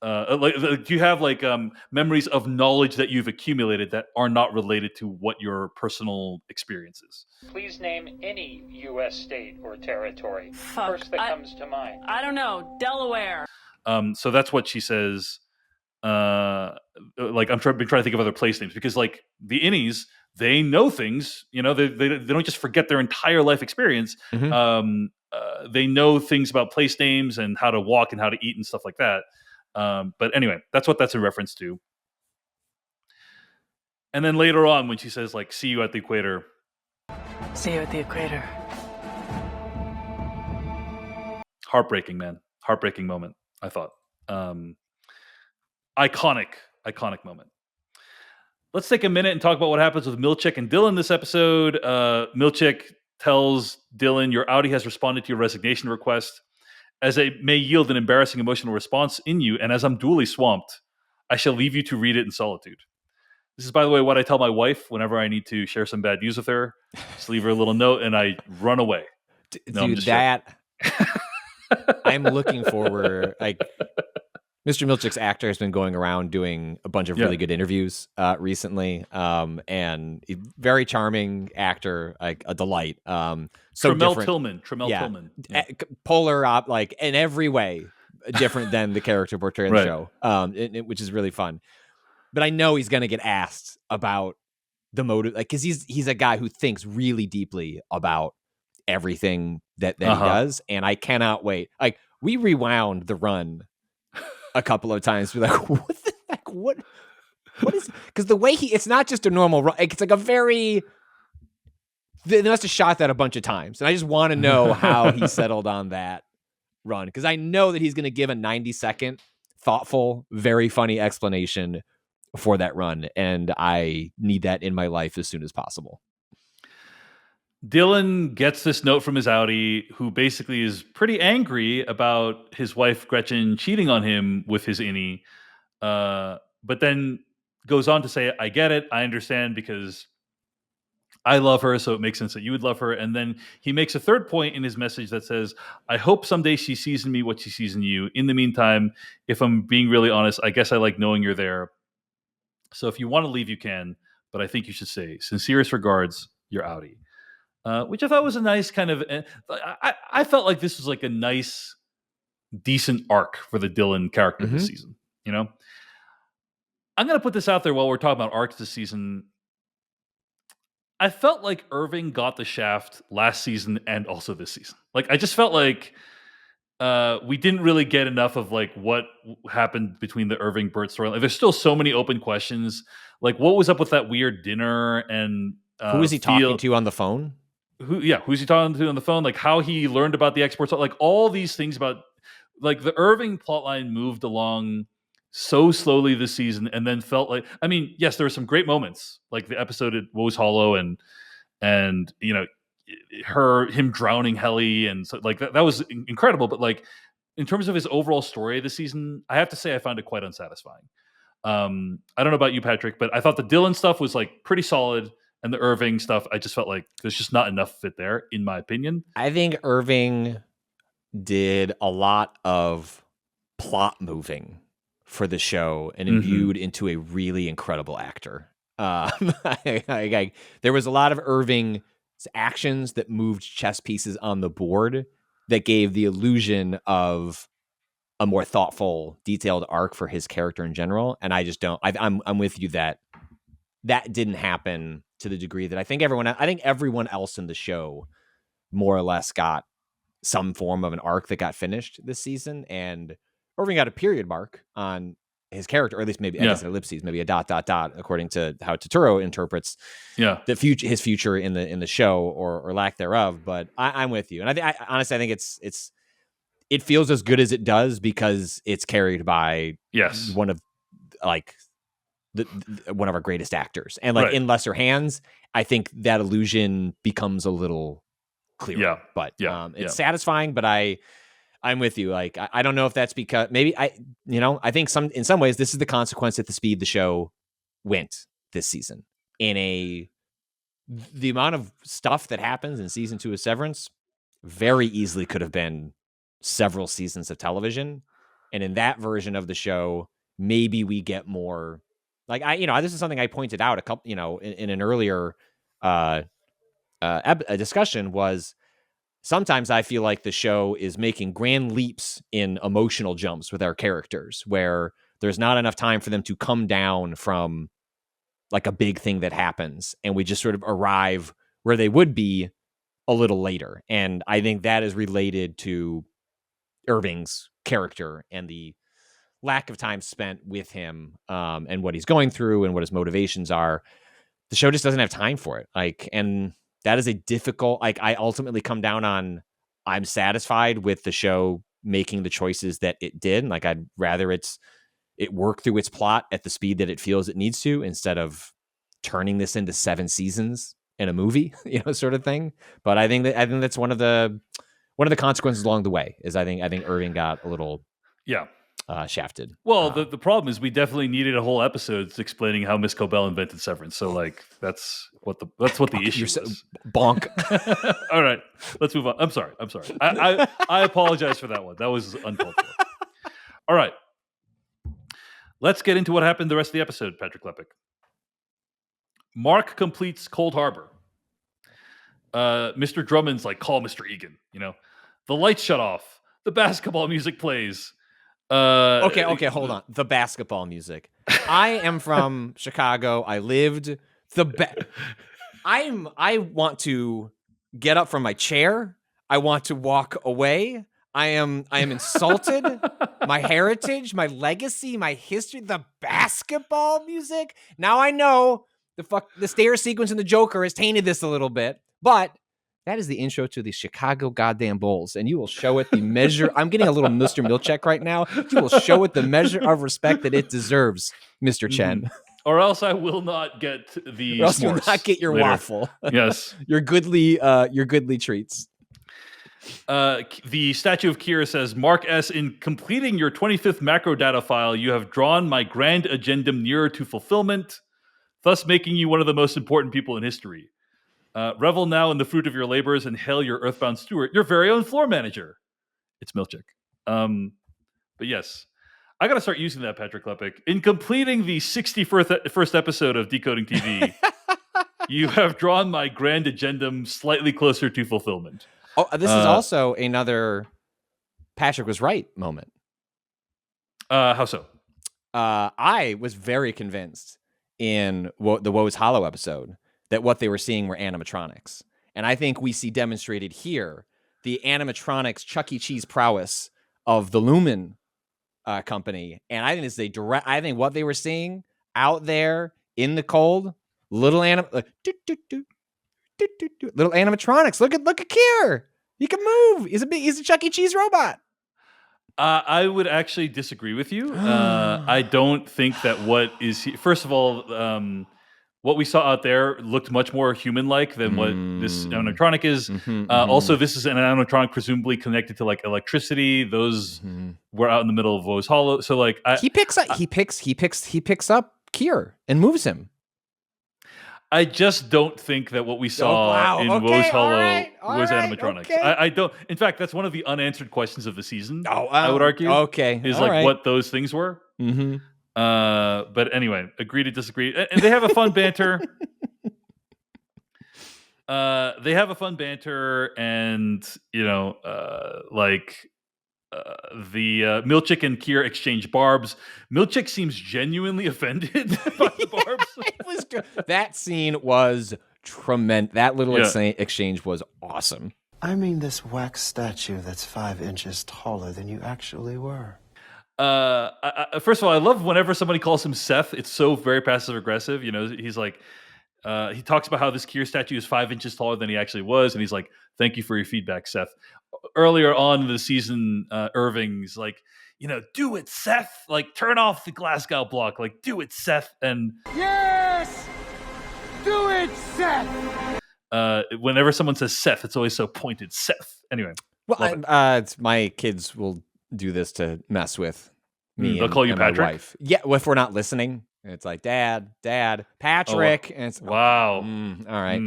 Do you have, like, memories of knowledge that you've accumulated that are not related to what your personal experience is? Please name any U.S. state or territory. Fuck. First that comes to mind. I don't know. Delaware. So that's what she says. Like, been trying to think of other place names, because, like, the innies, they know things. You know, they don't just forget their entire life experience. They know things about place names and how to walk and how to eat and stuff like that. But anyway, that's what that's a reference to. And then later on, when she says, like, see you at the equator. See you at the equator. Heartbreaking, man. Heartbreaking moment, I thought. Iconic moment. Let's take a minute and talk about what happens with Milchick and Dylan this episode. Milchick tells Dylan, your Audi has responded to your resignation request. As it may yield an embarrassing emotional response in you, and as I'm duly swamped, I shall leave you to read it in solitude. This is, by the way, what I tell my wife whenever I need to share some bad news with her. Just leave her a little note, and I run away. Dude, that... I'm looking forward... Like, Mr. Milchick's actor has been going around doing a bunch of really good interviews recently, and very charming actor, like a delight. So Tremel Tillman. Yeah. Polar op, like in every way, different than the character portrayed in the show, which is really fun. But I know he's going to get asked about the motive, like, because he's a guy who thinks really deeply about everything that he does, and I cannot wait. Like, we rewound the run a couple of times. We're like, what the heck? What is? Because the way it's not just a normal run. It's like a very. They must have shot that a bunch of times, and I just want to know how he settled on that run, because I know that he's going to give a 90-second, thoughtful, very funny explanation for that run, and I need that in my life as soon as possible. Dylan gets this note from his Audi, who basically is pretty angry about his wife Gretchen cheating on him with his innie, but then goes on to say, I get it, I understand, because I love her, so it makes sense that you would love her. And then he makes a third point in his message that says, I hope someday she sees in me what she sees in you. In the meantime, if I'm being really honest, I guess I like knowing you're there. So if you want to leave, you can, but I think you should say, sincerest regards, your Audi. Which I thought was a nice kind of... I felt like this was like a nice, decent arc for the Dylan character this season. You know? I'm going to put this out there while we're talking about arcs this season. I felt like Irving got the shaft last season and also this season. Like, I just felt like we didn't really get enough of like what happened between the Irving Burt story. Like, there's still so many open questions. Like, what was up with that weird dinner? And who was he talking to on the phone? Who's he talking to on the phone? Like, how he learned about the exports? Like, all these things about, like, the Irving plotline moved along so slowly this season, and then felt like, I mean, yes, there were some great moments, like the episode at Woe's Hollow, and you know, him drowning Helly, and so, like, that was incredible. But like, in terms of his overall story this season, I have to say I found it quite unsatisfying. I don't know about you, Patrick, but I thought the Dylan stuff was like pretty solid, and the Irving stuff, I just felt like there's just not enough fit there, in my opinion. I think Irving did a lot of plot moving for the show and imbued into a really incredible actor. There was a lot of Irving's actions that moved chess pieces on the board that gave the illusion of a more thoughtful, detailed arc for his character in general. And I just don't. I'm with you that didn't happen to the degree that I think everyone else in the show more or less got some form of an arc that got finished this season, and Irving got a period mark on his character, or at least maybe ellipses, maybe a ... according to how Turturro interprets his future in the show or lack thereof. But I'm with you, and I honestly I think it feels as good as it does because it's carried by one of like one of our greatest actors, and like in lesser hands, I think that illusion becomes a little clearer. It's satisfying, but I'm with you. Like, I don't know if that's because maybe I think in some ways this is the consequence at the speed the show went this season. The amount of stuff that happens in season 2 of Severance very easily could have been several seasons of television, and in that version of the show, maybe we get more. Like, this is something I pointed out in an earlier a discussion was. Sometimes I feel like the show is making grand leaps in emotional jumps with our characters, where there's not enough time for them to come down from like a big thing that happens, and we just sort of arrive where they would be a little later. And I think that is related to Irving's character and the lack of time spent with him, and what he's going through and what his motivations are. The show just doesn't have time for it. Like, and that is a difficult, like, I ultimately come down on, I'm satisfied with the show making the choices that it did. Like, I'd rather it work through its plot at the speed that it feels it needs to, instead of turning this into 7 seasons in a movie, sort of thing. But I think that's one of the consequences along the way, is I think Irving got a little shafted. Well, the problem is we definitely needed a whole episode explaining how Miss Cobell invented Severance. So, like, that's what the issue is. Bonk. All right, let's move on. I'm sorry. I apologize for that one. That was uncalled for. All right, let's get into what happened the rest of the episode. Patrick Klepek. Mark completes Cold Harbor. Mr. Drummond's like, call Mr. Egan. The lights shut off. The basketball music plays. Okay, hold on. The basketball music. I am from Chicago. I lived I want to get up from my chair. I want to walk away. I am insulted. My heritage, my legacy, my history, the basketball music. Now I know the stair sequence in the Joker has tainted this a little bit, but that is the intro to the Chicago goddamn Bulls, and you will show it the measure. I'm getting a little Mr. Milchek right now. You will show it the measure of respect that it deserves, Mr. Chen. Or else I will not get the. Or else you will not get your later. Waffle. Yes, your goodly treats. The statue of Kira says, Mark S., in completing your 25th macro data file, you have drawn my grand agendum nearer to fulfillment, thus making you one of the most important people in history. Revel now in the fruit of your labors and hail your earthbound steward, your very own floor manager. It's Milchik. But yes, I got to start using that, Patrick Klepek. In completing the 61st episode of Decoding TV, you have drawn my grand agendum slightly closer to fulfillment. Oh, this is also another Patrick was right moment. How so? I was very convinced in the Woe is Hollow episode that what they were seeing were animatronics. And I think we see demonstrated here the animatronics Chuck E. Cheese prowess of the Lumen company. And I think this is I think what they were seeing out there in the cold, little little animatronics. Look at Kier. He can move. He's a Chuck E. Cheese robot. I would actually disagree with you. I don't think that first of all, what we saw out there looked much more human-like than what this animatronic is. Also, this is an animatronic presumably connected to like electricity. Those were out in the middle of Woe's Hollow. So like he picks up Kier and moves him. I just don't think that what we saw in Woe's Hollow was animatronics. Okay. I don't. In fact, that's one of the unanswered questions of the season. I would argue. Okay, is what those things were. Mm-hmm. But anyway, agree to disagree. And they have a fun banter. And the Milchik and Kier exchange barbs. Milchik seems genuinely offended by the barbs. That scene was tremendous. That little exchange was awesome. I mean this wax statue that's 5 inches taller than you actually were. First of all, I love whenever somebody calls him Seth. It's so very passive aggressive. He's like, he talks about how this Kier statue is 5 inches taller than he actually was, and he's like, "Thank you for your feedback, Seth." Earlier on in the season, Irving's like, "Do it, Seth! Like, turn off the Glasgow block. Like, do it, Seth!" And yes, do it, Seth. Whenever someone says Seth, it's always so pointed. Seth. Anyway, well, my kids will do this to mess with me. They'll call you Patrick? My wife. Yeah, if we're not listening, it's like Dad, Patrick, and it's wow. All right.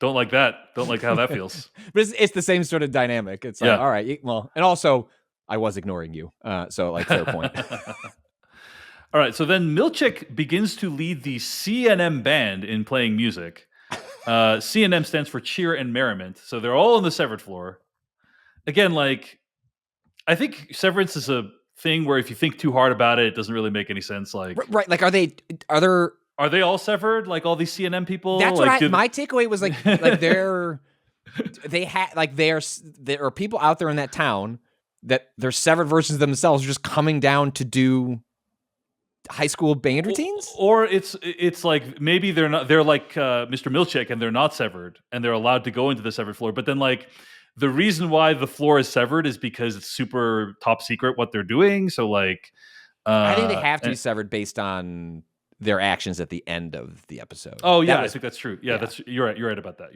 Don't like that. Don't like how that feels. But it's the same sort of dynamic. It's like, all right, well, and also I was ignoring you, so like fair point. All right, so then Milchik begins to lead the CNM band in playing music. CNM stands for cheer and merriment. So they're all on the severed floor. Again, like, I think Severance is a thing where if you think too hard about it, it doesn't really make any sense. Like, right? Like, are there Are they all severed? Like all these CNN people? That's like, what my takeaway was. Like there are people out there in that town that they're severed versions of themselves just coming down to do high school band routines, or it's like maybe they're not. They're like Mr. Milchick, and they're not severed, and they're allowed to go into the severed floor. But then, like, the reason why the floor is severed is because it's super top secret what they're doing. So, like, I think they have to be severed based on their actions at the end of the episode. Oh yeah, I think that's true. Yeah, you're right. You're right about that.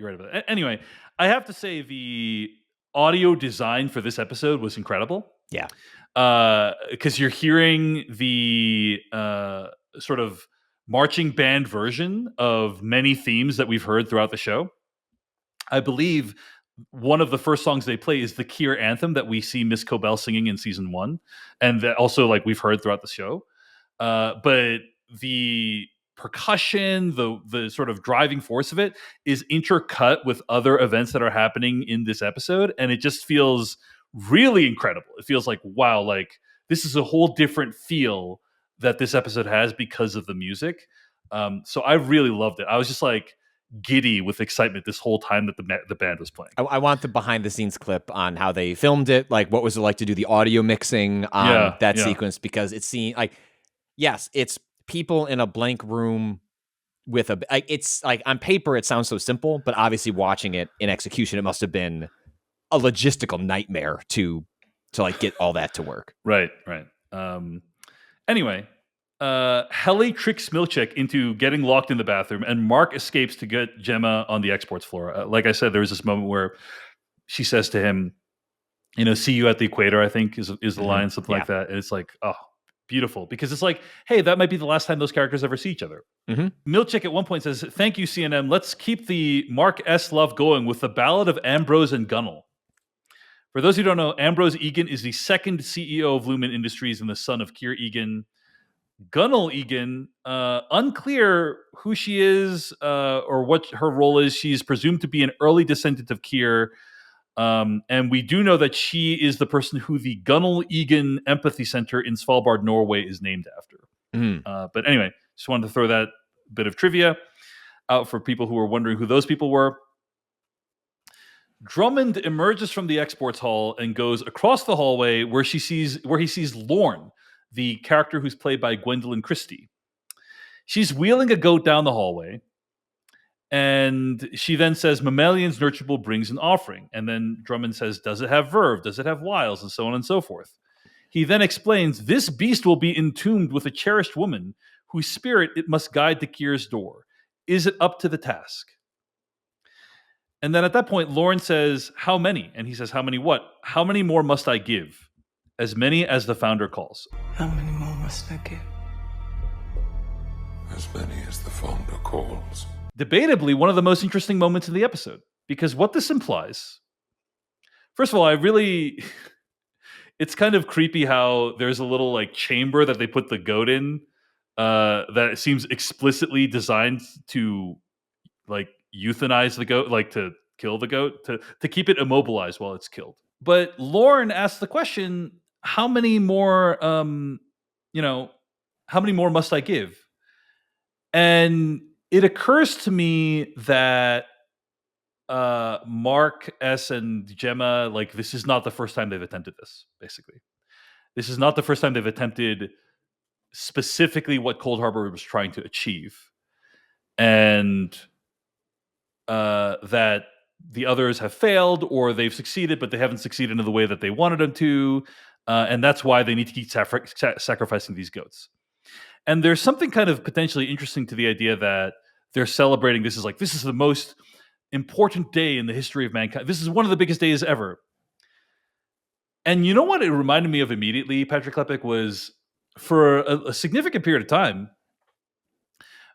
Anyway, I have to say the audio design for this episode was incredible. Yeah. Because you're hearing the sort of marching band version of many themes that we've heard throughout the show. I believe one of the first songs they play is the Kier anthem that we see Miss Cobell singing in season 1, and that also like we've heard throughout the show. But the percussion, the sort of driving force of it is intercut with other events that are happening in this episode, and it just feels really incredible. It feels like, wow, like this is a whole different feel that this episode has because of the music. So I really loved it. I was just like giddy with excitement this whole time that the band was playing. I want the behind the scenes clip on how they filmed it. Like, what was it like to do the audio mixing on that sequence? Because it seemed like, yes, it's people in a blank room with it's like on paper it sounds so simple, but obviously watching it in execution, it must have been a logistical nightmare to like get all that to work. Right. Anyway, Helly tricks Milchick into getting locked in the bathroom, and Mark escapes to get Gemma on the exports floor. Like I said, there was this moment where she says to him, "See you at the equator," I think is the line, something like that. And it's like, oh, beautiful, because it's like, hey, that might be the last time those characters ever see each other. Milchick at one point says, "Thank you, CNN. Let's keep the Mark S. love going with the Ballad of Ambrose and Gunnel." For those who don't know, Ambrose Egan is the second CEO of Lumen Industries and the son of Kier Egan. Gunnel Egan, unclear who she is or what her role is. She's presumed to be an early descendant of Kier. And we do know that she is the person who the Gunnel Egan Empathy Center in Svalbard, Norway is named after. But anyway, just wanted to throw that bit of trivia out for people who were wondering who those people were. Drummond emerges from the exports hall and goes across the hallway where he sees Lorne, the character who's played by Gwendolyn Christie. She's wheeling a goat down the hallway, and she then says, "Mammalian's nurturable brings an offering." And then Drummond says, "Does it have verve? Does it have wiles?" And so on and so forth. He then explains, "This beast will be entombed with a cherished woman whose spirit it must guide to Kier's door. Is it up to the task?" And then at that point, Lauren says, "How many?" And he says, "How many what? How many more must I give? As many as the founder calls." How many more must I give? As many as the founder calls. Debatably, one of the most interesting moments in the episode. Because what this implies... First of all, it's kind of creepy how there's a little like chamber that they put the goat in that seems explicitly designed to like euthanize the goat, like to kill the goat, to keep it immobilized while it's killed. But Lauren asked the question, how many more must I give? And it occurs to me that Mark S. and Gemma, like, this is not the first time they've attempted this, basically. This is not the first time they've attempted specifically what Cold Harbor was trying to achieve. And that the others have failed, or they've succeeded, but they haven't succeeded in the way that they wanted them to. And that's why they need to keep sacrificing these goats. And there's something kind of potentially interesting to the idea that they're celebrating this is the most important day in the history of mankind. This is one of the biggest days ever. And you know what it reminded me of immediately, Patrick Klepek, was for a significant period of time,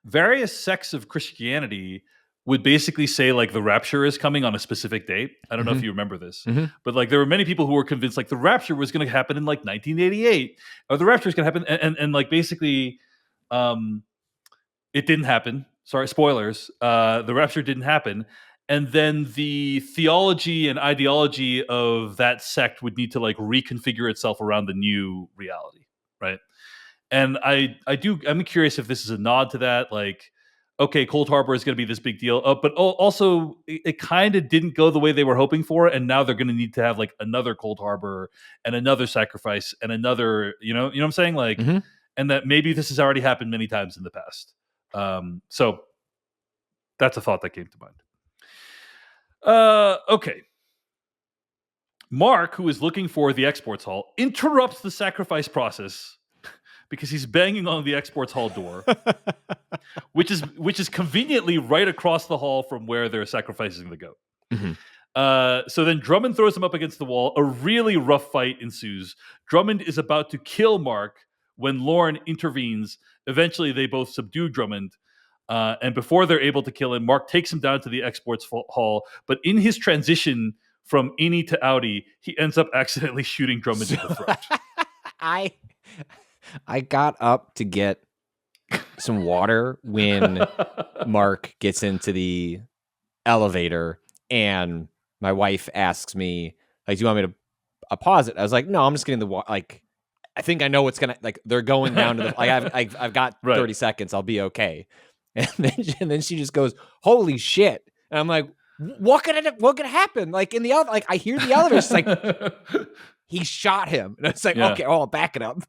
various sects of Christianity would basically say like the rapture is coming on a specific date. I don't know if you remember this, but like there were many people who were convinced like the rapture was going to happen in like 1988, or the rapture is going to happen, and like basically, it didn't happen. Sorry, spoilers. The rapture didn't happen, and then the theology and ideology of that sect would need to like reconfigure itself around the new reality, right? And I'm curious if this is a nod to that. Like, okay, Cold Harbor is going to be this big deal, but also it kind of didn't go the way they were hoping for, and now they're going to need to have like another Cold Harbor and another sacrifice and another, you know what I'm saying? Like, and that maybe this has already happened many times in the past. So that's a thought that came to mind. Okay. Mark, who is looking for the exports hall, interrupts the sacrifice process because he's banging on the exports hall door, which is conveniently right across the hall from where they're sacrificing the goat. So then Drummond throws him up against the wall. A really rough fight ensues. Drummond is about to kill Mark when Lauren intervenes. Eventually, they both subdue Drummond. And before they're able to kill him, Mark takes him down to the exports hall. But in his transition from innie to outie, he ends up accidentally shooting Drummond in the throat. I got up to get some water when Mark gets into the elevator, and my wife asks me, like, do you want me to pause it? I was like, no, I'm just getting the water. Like, I think I know what's gonna, like, they're going down to the, like, I've got 30 seconds. I'll be okay. And then she just goes, holy shit. And I'm like, what could happen? Like, in the other, like, I hear the elevator. It's like, he shot him. And it's like, okay, I'll back it up.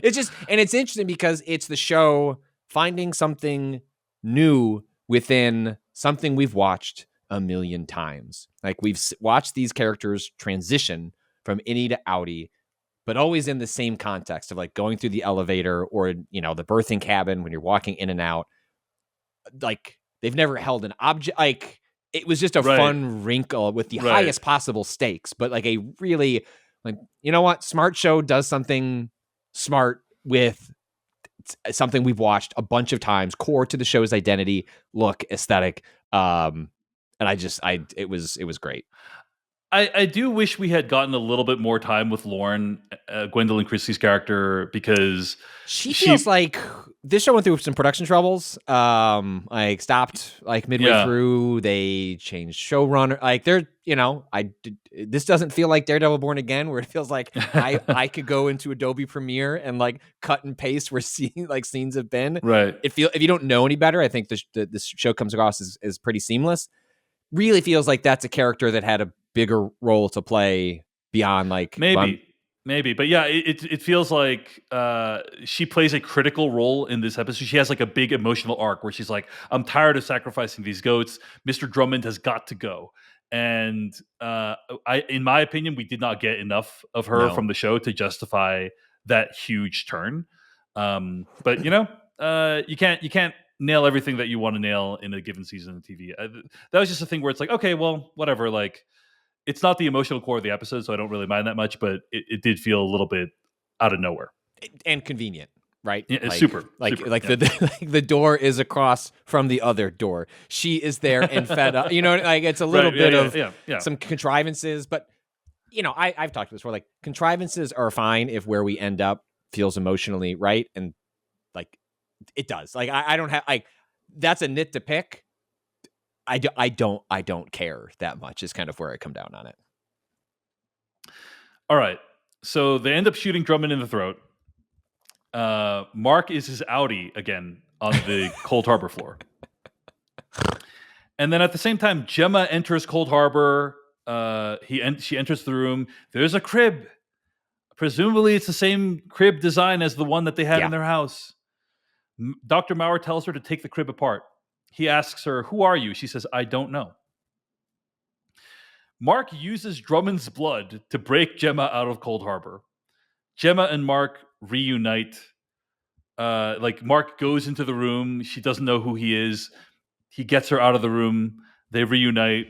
It's just, and it's interesting because it's the show finding something new within something we've watched a million times. Like, we've watched these characters transition from innie to outie, but always in the same context of like going through the elevator or, you know, the birthing cabin when you're walking in and out. Like, they've never held an object. Like, it was just a fun wrinkle with the highest possible stakes, but like a really, like, you know what? Smart show does something smart with something we've watched a bunch of times, core to the show's identity, look, aesthetic. And it was great. I do wish we had gotten a little bit more time with Lauren, Gwendolyn Christie's character, because she feels like this show went through some production troubles. Like, stopped like midway through. They changed showrunner. Like, they're, you know, this doesn't feel like Daredevil Born Again, where it feels like I could go into Adobe Premiere and like cut and paste where scenes have been. Right. If you don't know any better, I think this show comes across as pretty seamless. Really feels like that's a character that had a bigger role to play beyond like maybe, but yeah, it feels like she plays a critical role in this episode. She has like a big emotional arc where she's like, I'm tired of sacrificing these goats. Mr. Drummond has got to go. And in my opinion, we did not get enough of her from the show to justify that huge turn. But you know, you can't nail everything that you want to nail in a given season of TV. That was just a thing where it's like, okay, well, whatever. Like, it's not the emotional core of the episode, so I don't really mind that much, but it did feel a little bit out of nowhere. And convenient, right? Yeah, like, super. The door is across from the other door. She is there and fed up. You know, like, it's a little bit of some contrivances, but, you know, I've talked about this before. Like, contrivances are fine if where we end up feels emotionally right, and like, it does. Like, I don't have, like, that's a nit to pick. I don't care that much is kind of where I come down on it. All right. So they end up shooting Drummond in the throat. Mark is his outie again on the Cold Harbor floor. And then at the same time, Gemma enters Cold Harbor. She enters the room. There's a crib. Presumably it's the same crib design as the one that they had in their house. Dr. Maurer tells her to take the crib apart. He asks her, who are you? She says, I don't know. Mark uses Drummond's blood to break Gemma out of Cold Harbor. Gemma and Mark reunite. Like, Mark goes into the room. She doesn't know who he is. He gets her out of the room. They reunite.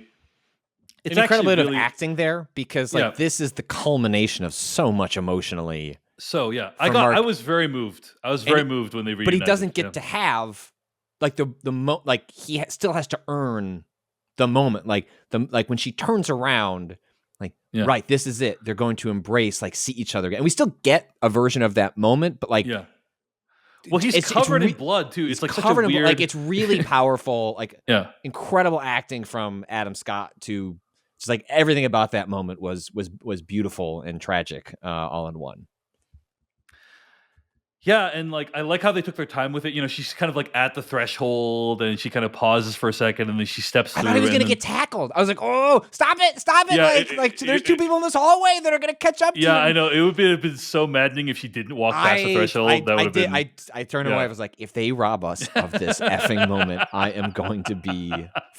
It's an incredible bit of acting there, because like this is the culmination of so much emotionally. So I was very moved. I was very moved when they reunited. But he doesn't get to have like he still has to earn the moment. Like when she turns around, like right, this is it. They're going to embrace, like, see each other again. And we still get a version of that moment, but like well, he's covered in blood too. It's like covered such a weird, like, it's really powerful. Like incredible acting from Adam Scott to just like everything about that moment was beautiful and tragic all in one. Yeah, and like I like how they took their time with it. You know, she's kind of like at the threshold, and she kind of pauses for a second, and then she steps through. I thought he was going to get tackled. I was like, "Oh, stop it! Yeah, There's two people in this hallway that are going to catch up to him." Yeah, I know. It would have been so maddening if she didn't walk past the threshold. That would have been. I turned away. I was like, if they rob us of this effing moment, I am going to be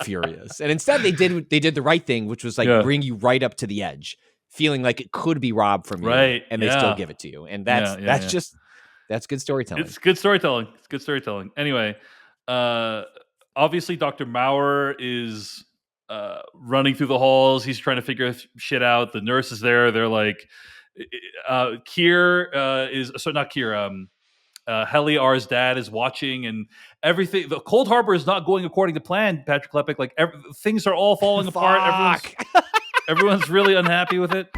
furious. And instead, they did the right thing, which was like bring you right up to the edge, feeling like it could be robbed from you, right? And they still give it to you, and that's just. That's good storytelling. It's good storytelling. It's good storytelling. Anyway, obviously Dr. Maurer is running through the halls. He's trying to figure shit out. The nurse is there. They're like, Kier is so not Kier. Helly, R's dad, is watching, and everything. The Cold Harbor is not going according to plan. Patrick Klepek, like things are all falling apart. Everyone's really unhappy with it.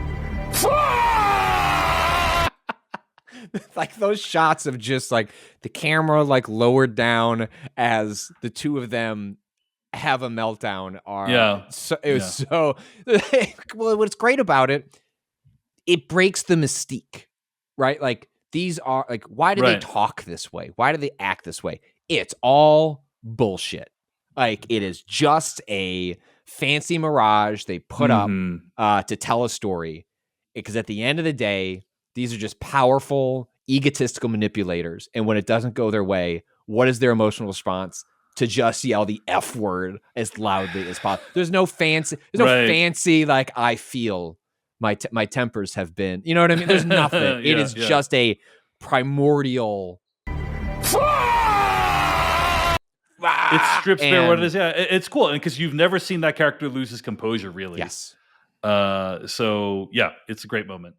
Like those shots of just like the camera like lowered down as the two of them have a meltdown are so well, what's great about it breaks the mystique, right? Like these are like, why do they talk this way? Why do they act this way? It's all bullshit. Like it is just a fancy mirage they put up to tell a story, because at the end of the day, these are just powerful, egotistical manipulators. And when it doesn't go their way, what is their emotional response? To just yell the F word as loudly as possible. There's no fancy, like, I feel my tempers have been, you know what I mean? There's nothing. It is just a primordial. It strips bare what it is. Yeah, it's cool. And because you've never seen that character lose his composure, really. Yes. So, yeah, it's a great moment.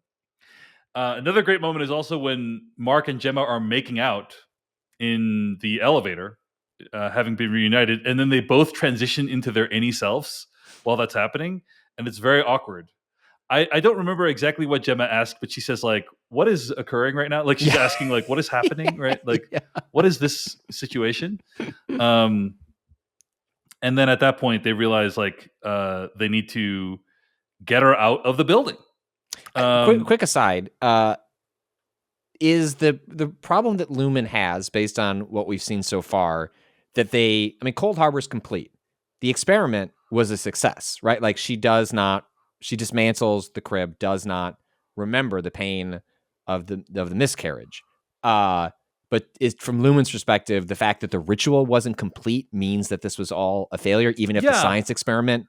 Another great moment is also when Mark and Gemma are making out in the elevator, having been reunited, and then they both transition into their any selves while that's happening, and it's very awkward. I don't remember exactly what Gemma asked, but she says like, "What is occurring right now?" Like she's asking like, "What is happening?" Right? Like, what is this situation? And then at that point, they realize like they need to get her out of the building. Quick aside, is the problem that Lumen has, based on what we've seen so far, that Cold Harbor's complete. The experiment was a success, right? Like she dismantles the crib, does not remember the pain of the miscarriage. But from Lumen's perspective, the fact that the ritual wasn't complete means that this was all a failure, even if the science experiment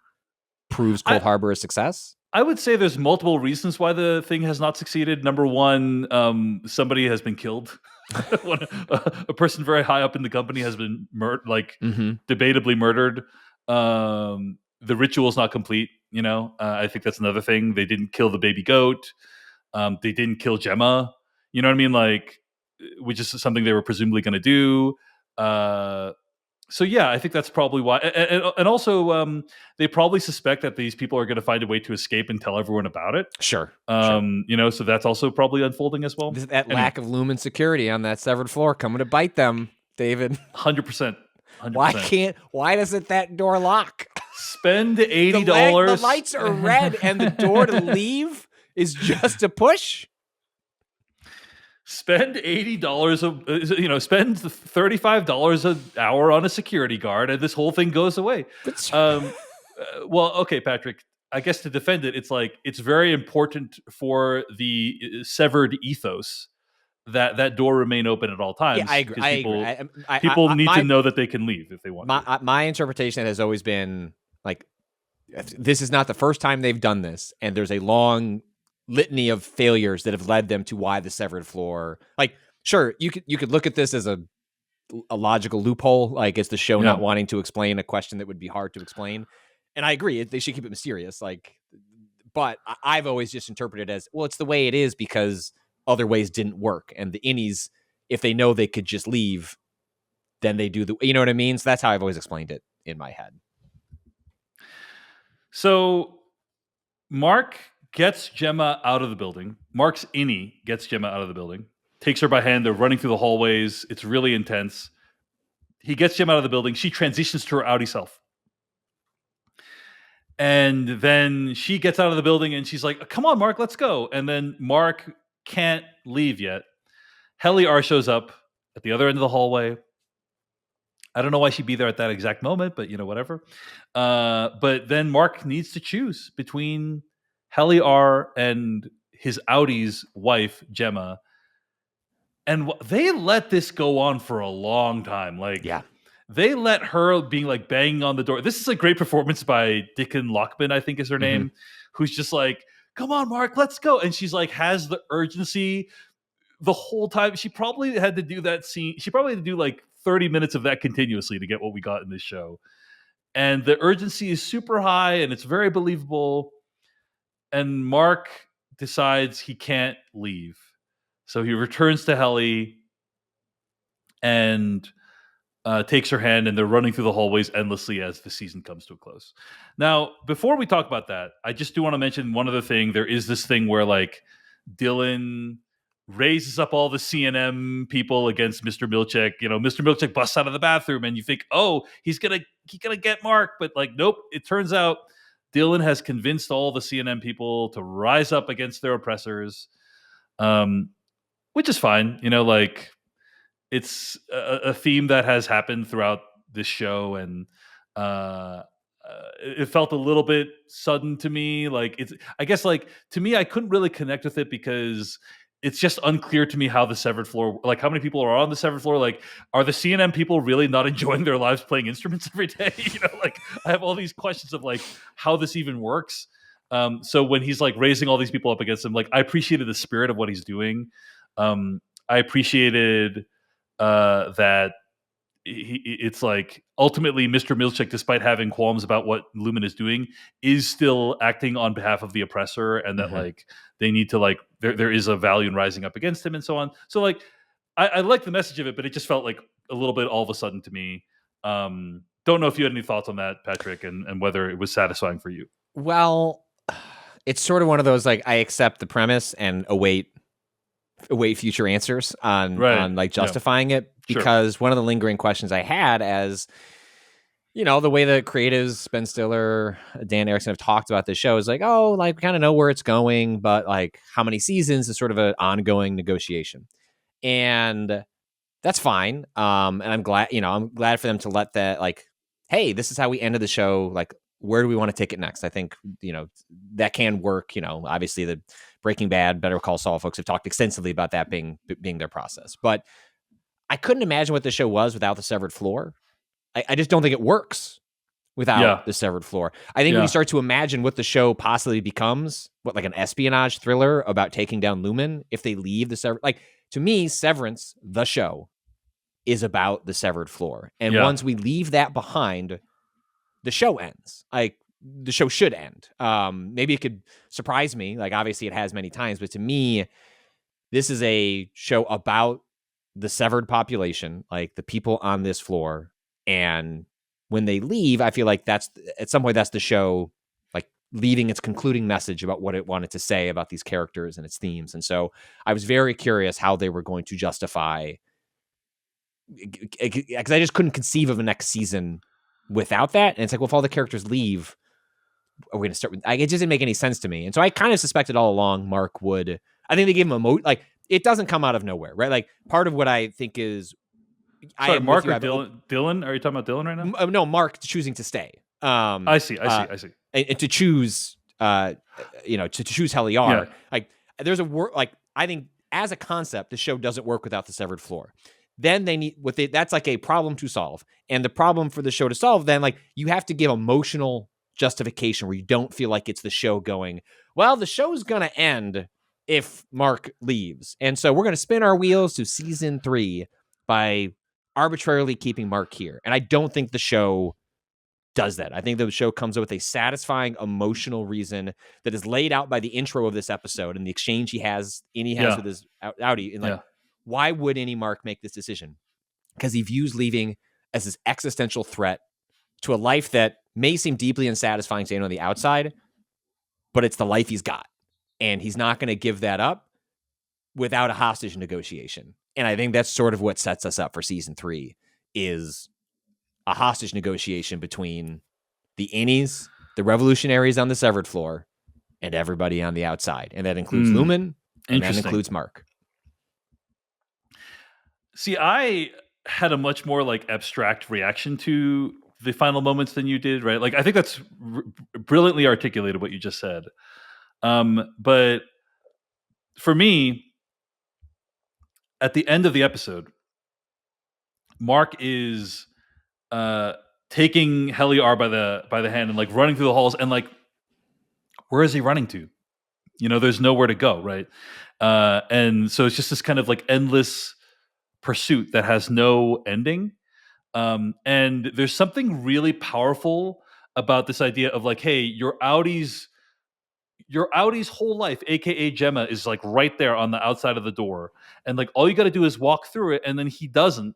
proves Cold Harbor a success. I would say there's multiple reasons why the thing has not succeeded. Number one, somebody has been killed. A person very high up in the company has been debatably murdered. The ritual is not complete. You know, I think that's another thing. They didn't kill the baby goat. They didn't kill Gemma. You know what I mean? Like, which is something they were presumably going to do. So yeah, I think that's probably why, and also they probably suspect that these people are going to find a way to escape and tell everyone about it. Sure. You know, so that's also probably unfolding as well. That lack of Lumen security on that severed floor coming to bite them, David. 100%. Why doesn't that door lock? Spend $80. The lights are red, and the door to leave is just a push. Spend $80. Spend $35 an hour on a security guard, and this whole thing goes away. Well, okay, Patrick. I guess to defend it, it's like it's very important for the severed ethos that door remain open at all times. Yeah, I agree. People need to know that they can leave if they want. My interpretation has always been like, this is not the first time they've done this, and there's a long litany of failures that have led them to why the severed floor. Like, sure, you could look at this as a logical loophole, like it's the show not wanting to explain a question that would be hard to explain. And I agree, they should keep it mysterious. Like, but I've always just interpreted it as, well, it's the way it is because other ways didn't work, and the innies, if they know they could just leave, then they do you know what I mean? So that's how I've always explained it in my head. So Mark gets Gemma out of the building. Mark's innie gets Gemma out of the building, takes her by hand. They're running through the hallways. It's really intense. He gets Gemma out of the building. She transitions to her outie self. And then she gets out of the building and she's like, come on, Mark, let's go. And then Mark can't leave yet. Helly R shows up at the other end of the hallway. I don't know why she'd be there at that exact moment, but whatever. But then Mark needs to choose between Helly R and his Audi's wife, Gemma. And they let this go on for a long time. They let her being like banging on the door. This is a great performance by Dickon Lockman, I think is her name, who's just like, come on, Mark, let's go. And she's like, has the urgency the whole time. She probably had to do that scene. She probably had to do like 30 minutes of that continuously to get what we got in this show. And the urgency is super high and it's very believable. And Mark decides he can't leave. So he returns to Helly and takes her hand, and they're running through the hallways endlessly as the season comes to a close. Now, before we talk about that, I just do want to mention one other thing. There is this thing where like Dylan raises up all the CNM people against Mr. Milchick. Mr. Milchick busts out of the bathroom, and you think, oh, he's gonna get Mark, but like, nope. It turns out Dylan has convinced all the CNM people to rise up against their oppressors, which is fine. It's a theme that has happened throughout this show, and it felt a little bit sudden to me. I guess to me, I couldn't really connect with it because it's just unclear to me how the Severed Floor, like how many people are on the Severed Floor. Like, are the CNM people really not enjoying their lives playing instruments every day? I have all these questions of like how this even works. So when he's like raising all these people up against him, like I appreciated the spirit of what he's doing. I appreciated that it's like ultimately Mr. Milchick, despite having qualms about what Lumen is doing, is still acting on behalf of the oppressor, and that like they need to like there is a value in rising up against him and so on. So like I like the message of it, but it just felt like a little bit all of a sudden to me. Don't know if you had any thoughts on that, Patrick, and whether it was satisfying for you. Well, it's sort of one of those like I accept the premise and await future answers on like justifying it, because one of the lingering questions I had, as the way the creatives, Ben Stiller, Dan Erickson, have talked about this show is like, oh, like we kind of know where it's going, but like how many seasons is sort of an ongoing negotiation, and that's fine. And I'm glad for them to let that, like, hey, this is how we ended the show. Like, where do we want to take it next? I think, that can work. Obviously the Breaking Bad, Better Call Saul folks have talked extensively about that being their process. But I couldn't imagine what the show was without the Severed Floor. I just don't think it works without the Severed Floor. I think when you start to imagine what the show possibly becomes, what like an espionage thriller about taking down Lumen, if they leave the Severed, like to me, Severance, the show, is about the Severed Floor. And once we leave that behind, the show ends. Like the show should end. Maybe it could surprise me. Like obviously it has many times, but to me, this is a show about the severed population, like the people on this floor. And when they leave, I feel like that's at some point that's the show like leaving its concluding message about what it wanted to say about these characters and its themes. And so I was very curious how they were going to justify, because I just couldn't conceive of a next season without that. And it's like, well, if all the characters leave, are we going to start with, it just didn't make any sense to me. And so I kind of suspected all along Mark would, I think they gave him like, it doesn't come out of nowhere, right? Like part of what I think is, sorry, Mark or Dylan? Are you talking about Dylan right now? No, Mark choosing to stay. I see. And to choose, to choose Helly R. Yeah. Like there's a work, like I think as a concept, the show doesn't work without the Severed Floor. Then they need that's like a problem to solve. And the problem for the show to solve, then like you have to give emotional justification where you don't feel like it's the show going, well, the show's going to end if Mark leaves. And so we're going to spin our wheels to season 3 by arbitrarily keeping Mark here. And I don't think the show does that. I think the show comes up with a satisfying emotional reason that is laid out by the intro of this episode and the exchange he has with his Audi. And like, why would any Mark make this decision? Because he views leaving as this existential threat to a life that may seem deeply unsatisfying to anyone on the outside, but it's the life he's got. And he's not going to give that up without a hostage negotiation. And I think that's sort of what sets us up for season 3 is a hostage negotiation between the innies, the revolutionaries on the Severed Floor, and everybody on the outside. And that includes Lumen, and that includes Mark. See, I had a much more like abstract reaction to the final moments than you did, right? Like, I think that's brilliantly articulated what you just said. But for me, at the end of the episode, Mark is taking Helly R by the hand and like running through the halls, and like, where is he running to? You know, there's nowhere to go, right? And so it's just this kind of like endless pursuit that has no ending. And there's something really powerful about this idea of like, hey, your Audi's whole life, aka Gemma, is like right there on the outside of the door, and like all you got to do is walk through it. And then he doesn't,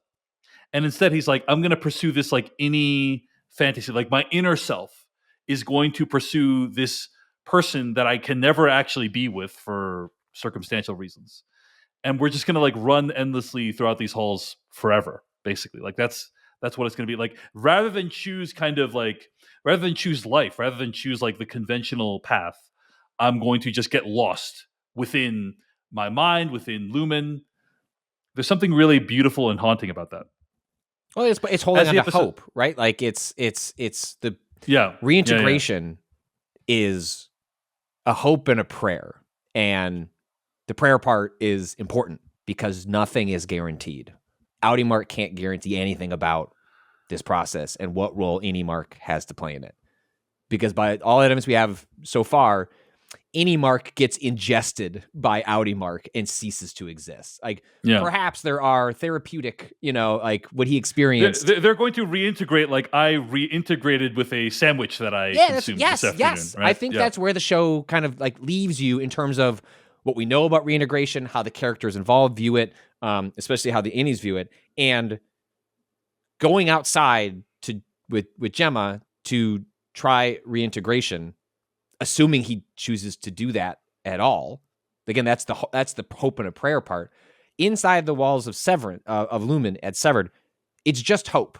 and instead he's like, I'm going to pursue this like any fantasy, like my inner self is going to pursue this person that I can never actually be with for circumstantial reasons, and we're just going to like run endlessly throughout these halls forever, basically. Like that's what it's going to be like, rather than choose life, rather than choose like the conventional path. I'm going to just get lost within my mind, within Lumen. There's something really beautiful and haunting about that. Well, it's holding on to hope, right? Like it's the reintegration is a hope and a prayer, and the prayer part is important because nothing is guaranteed. Audi Mark can't guarantee anything about this process and what role any Mark has to play in it, because by all evidence we have so far, any Mark gets ingested by Audi Mark and ceases to exist. Like perhaps there are therapeutic, like what he experienced. They're going to reintegrate like I reintegrated with a sandwich that I consumed this afternoon. Yes. Right? I think that's where the show kind of like leaves you in terms of what we know about reintegration, how the characters involved view it, especially how the innies view it, and going outside with Gemma to try reintegration, assuming he chooses to do that at all. Again, that's the hope and a prayer part. Inside the walls of Severance, of Lumen at Severed, it's just hope.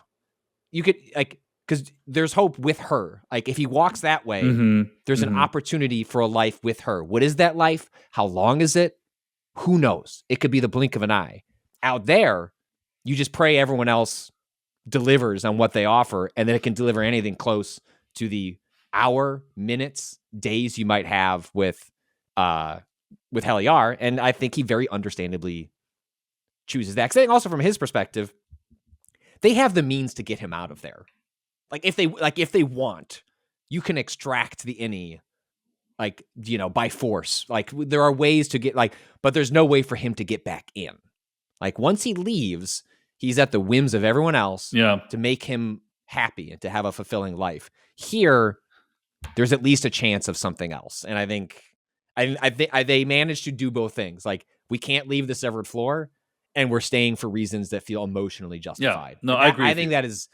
You could because there's hope with her. Like if he walks that way, there's an opportunity for a life with her. What is that life? How long is it? Who knows? It could be the blink of an eye. Out there, you just pray everyone else delivers on what they offer, and then it can deliver anything close to the hour, minutes, days you might have with Helly R. And I think he very understandably chooses that. Because also from his perspective, they have the means to get him out of there. Like if they want, you can extract the innie, by force. Like there are ways to get but there's no way for him to get back in. Like once he leaves, he's at the whims of everyone else to make him happy and to have a fulfilling life. Here, there's at least a chance of something else. And I think they managed to do both things. Like we can't leave the severed floor, and we're staying for reasons that feel emotionally justified. Yeah. No, I agree. I think that is,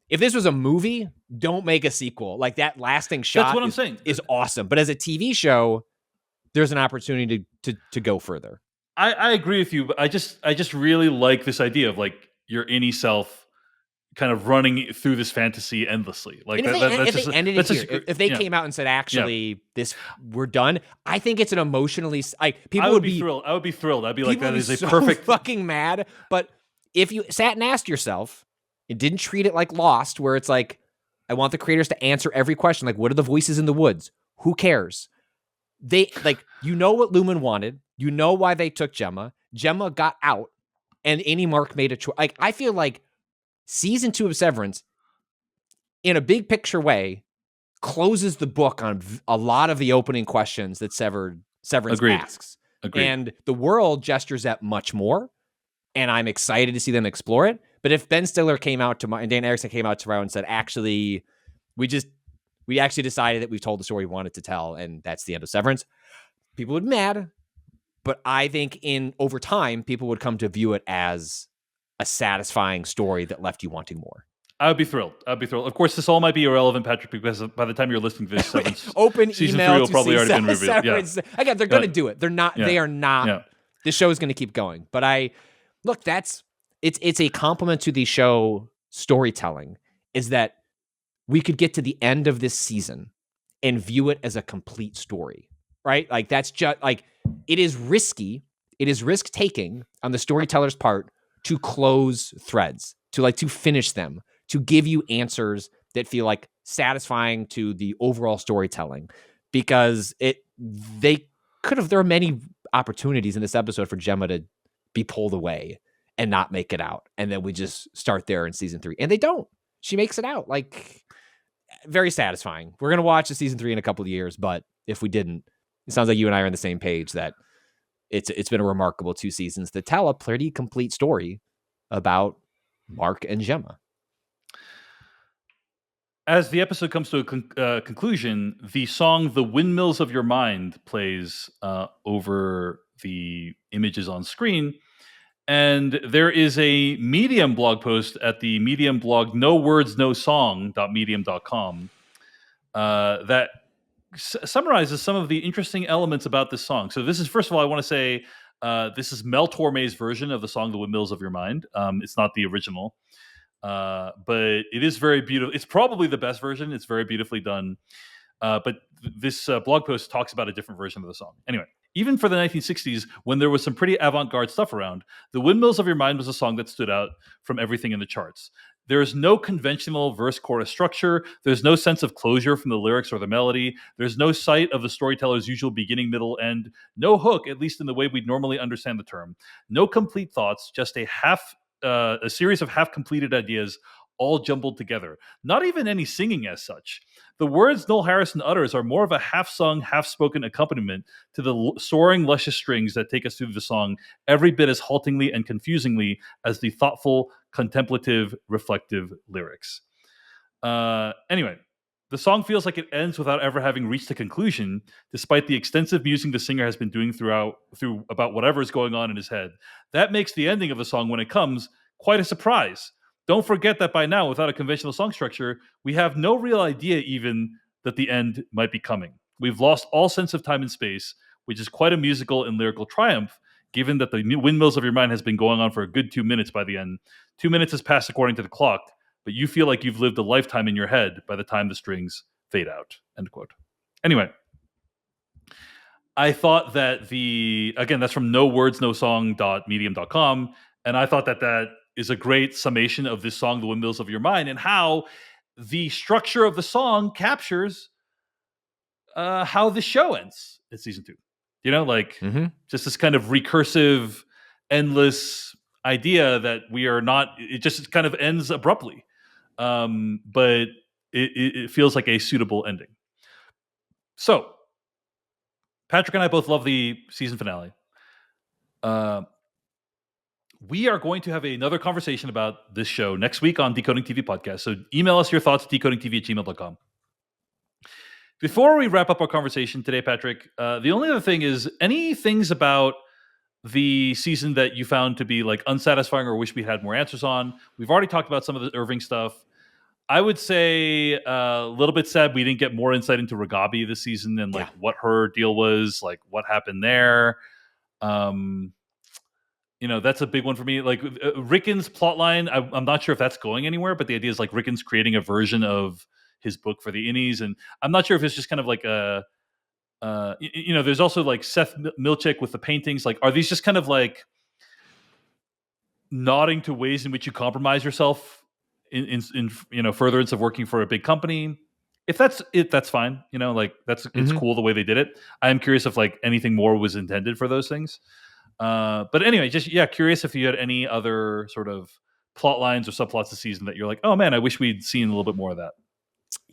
if this was a movie, don't make a sequel. Like that lasting shot That's what I'm saying. Is awesome. But as a TV show, there's an opportunity to go further. I agree with you, but I just really like this idea of like your innie self kind of running through this fantasy endlessly. Like if they came out and said, actually, we're done, I think it's an emotionally people would be thrilled. I would be thrilled. I'd be like, that is a so perfect fucking mad. But if you sat and asked yourself, it didn't treat it like Lost, where it's like, I want the creators to answer every question. Like, what are the voices in the woods? Who cares? They what Lumen wanted. You know why they took Gemma. Gemma got out, and any Mark made a choice. Like, I feel like season 2 of Severance, in a big picture way, closes the book on a lot of the opening questions that Severance asks. Agreed. And the world gestures at much more, and I'm excited to see them explore it. But if Ben Stiller came out tomorrow and Dan Erickson came out tomorrow and said, actually, we actually decided that we've told the story we wanted to tell, and that's the end of Severance, people would be mad. But I think over time, people would come to view it as a satisfying story that left you wanting more. I would be thrilled. Of course, this all might be irrelevant, Patrick, because by the time you're listening to this, Severance open season email 3 will probably already been revealed. Severance. Again, they're going to do it. They're not. They are not. Yeah. This show is going to keep going. But it's a compliment to the show storytelling, is that we could get to the end of this season and view it as a complete story, right? Like that's just like, it is risky. It is risk taking on the storyteller's part to close threads, to finish them, to give you answers that feel like satisfying to the overall storytelling, because there are many opportunities in this episode for Gemma to be pulled away and not make it out. And then we just start there in season 3 and they don't. She makes it out. Like, very satisfying. We're going to watch the season 3 in a couple of years, but if we didn't, it sounds like you and I are on the same page that it's been a remarkable 2 seasons that tell a pretty complete story about Mark and Gemma. As the episode comes to a conclusion, the song "The Windmills of Your Mind" plays over the images on screen. And there is a Medium blog post at the Medium blog nowordsnosong.medium.com that summarizes some of the interesting elements about this song. So this is, first of all, I want to say this is Mel Torme's version of the song "The Windmills of Your Mind." It's not the original, but it is very beautiful. It's probably the best version. It's very beautifully done. But this blog post talks about a different version of the song. Anyway, even for the 1960s, when there was some pretty avant-garde stuff around, "The Windmills of Your Mind" was a song that stood out from everything in the charts. There's no conventional verse-chorus structure. There's no sense of closure from the lyrics or the melody. There's no sight of the storyteller's usual beginning, middle, end. No hook, at least in the way we'd normally understand the term. No complete thoughts, just a series of half-completed ideas all jumbled together. Not even any singing as such. The words Noel Harrison utters are more of a half-sung, half-spoken accompaniment to the soaring, luscious strings that take us through the song, every bit as haltingly and confusingly as the thoughtful, contemplative, reflective lyrics. Anyway, the song feels like it ends without ever having reached a conclusion, despite the extensive musing the singer has been doing through about whatever is going on in his head. That makes the ending of the song, when it comes, quite a surprise. Don't forget that by now, without a conventional song structure, we have no real idea even that the end might be coming. We've lost all sense of time and space, which is quite a musical and lyrical triumph, given that the Windmills of Your Mind has been going on for a good 2 minutes by the end. 2 minutes has passed according to the clock, but you feel like you've lived a lifetime in your head by the time the strings fade out. End quote. Anyway, I thought that that's from nowordsnosong.medium.com, and I thought that is a great summation of this song, "The Windmills of Your Mind," and how the structure of the song captures how the show ends in season 2. Just this kind of recursive, endless idea that we are not, it just kind of ends abruptly. But it feels like a suitable ending. So, Patrick and I both love the season finale. We are going to have another conversation about this show next week on Decoding TV Podcast. So email us your thoughts at decodingtv@gmail.com. Before we wrap up our conversation today, Patrick, the only other thing is, any things about the season that you found to be like unsatisfying or wish we had more answers on? We've already talked about some of the Irving stuff. I would say a little bit sad we didn't get more insight into Ragabi this season and what her deal was, like what happened there. That's a big one for me. Like Rickon's plotline, I'm not sure if that's going anywhere, but the idea is like Rickon's creating a version of his book for the innies, and I'm not sure if it's just kind of like there's also like Seth Milchick with the paintings. Like, are these just kind of like nodding to ways in which you compromise yourself in furtherance of working for a big company? If that's it, that's fine. It's cool the way they did it. I am curious if like anything more was intended for those things. But anyway, curious if you had any other sort of plot lines or subplots this season that you're like, oh man, I wish we'd seen a little bit more of that.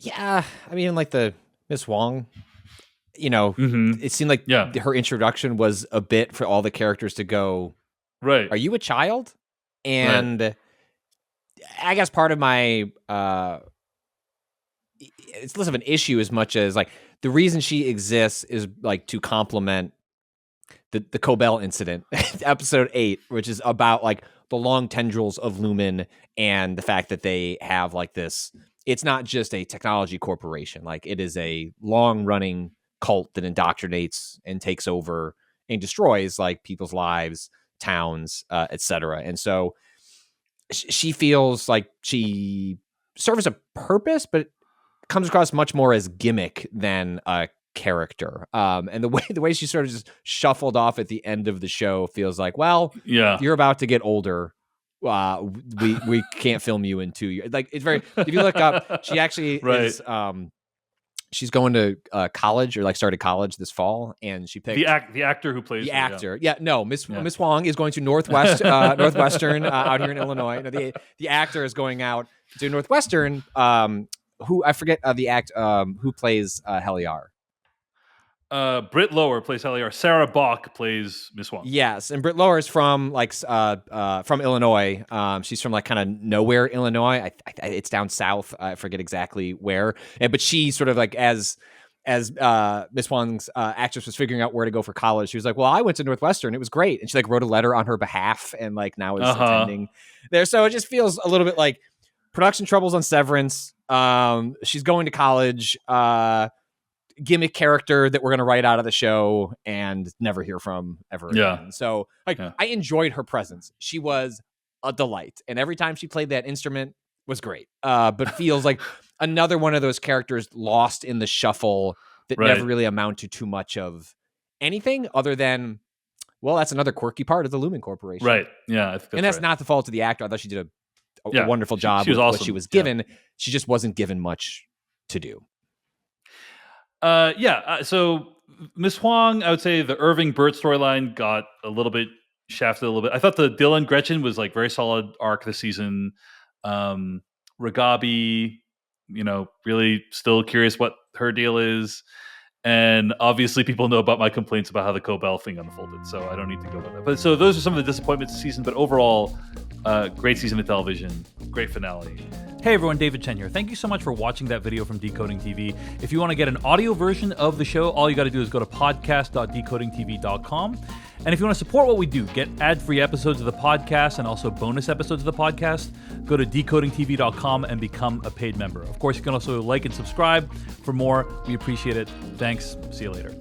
Yeah, I mean, like the Miss Wong, it seemed like her introduction was a bit for all the characters to go, right? Are you a child? And I guess part of my it's less of an issue as much as like the reason she exists is like to complement the Cobell incident, episode 8, which is about like the long tendrils of Lumen and the fact that they have like this. It's not just a technology corporation. Like, it is a long running cult that indoctrinates and takes over and destroys like people's lives, towns, etc. And so she feels like she serves a purpose, but comes across much more as gimmick than a character. And the way she sort of just shuffled off at the end of the show feels like, well, you're about to get older. we can't film you in 2 years. Like, it's very, if you look up, she actually is, she's going to college, or like started college this fall, and she picked the actor who plays the her, actor. Miss Huang is going to Northwestern out here in Illinois. No, the actor is going out to Northwestern. Who I forget who plays Helly R. Britt Lower plays Helly R. Sarah Bach plays Miss Huang. Yes, and Britt Lower is from from Illinois. She's from like kind of nowhere, Illinois. It's down south. I forget exactly where. But she sort of like as Miss Huang's actress was figuring out where to go for college, she was like, "Well, I went to Northwestern. It was great." And she like wrote a letter on her behalf, and like now is attending there. So it just feels a little bit like production troubles on Severance. She's going to college. Gimmick character that we're going to write out of the show and never hear from ever again. So like, I enjoyed her presence. She was a delight. And every time she played that instrument was great. But feels like another one of those characters lost in the shuffle that never really amount to too much of anything other than, well, that's another quirky part of the Lumen Corporation. Right. Yeah. That's not the fault of the actor. I thought she did a wonderful job she was with awesome. what she was given. Yeah. She just wasn't given much to do. So Miss Huang, I would say the Irving Burt storyline got a little bit shafted a little bit. I thought the Dylan Gretchen was like very solid arc this season. Ragabi, really still curious what her deal is. And obviously people know about my complaints about how the Cobell thing unfolded, so I don't need to go with that. But so those are some of the disappointments this season, but overall, great season of television, great finale. Hey everyone, David Chen here. Thank you so much for watching that video from Decoding TV. If you want to get an audio version of the show, all you got to do is go to podcast.decodingtv.com. And if you want to support what we do, get ad-free episodes of the podcast and also bonus episodes of the podcast, go to decodingtv.com and become a paid member. Of course, you can also like and subscribe for more. We appreciate it. Thanks. See you later.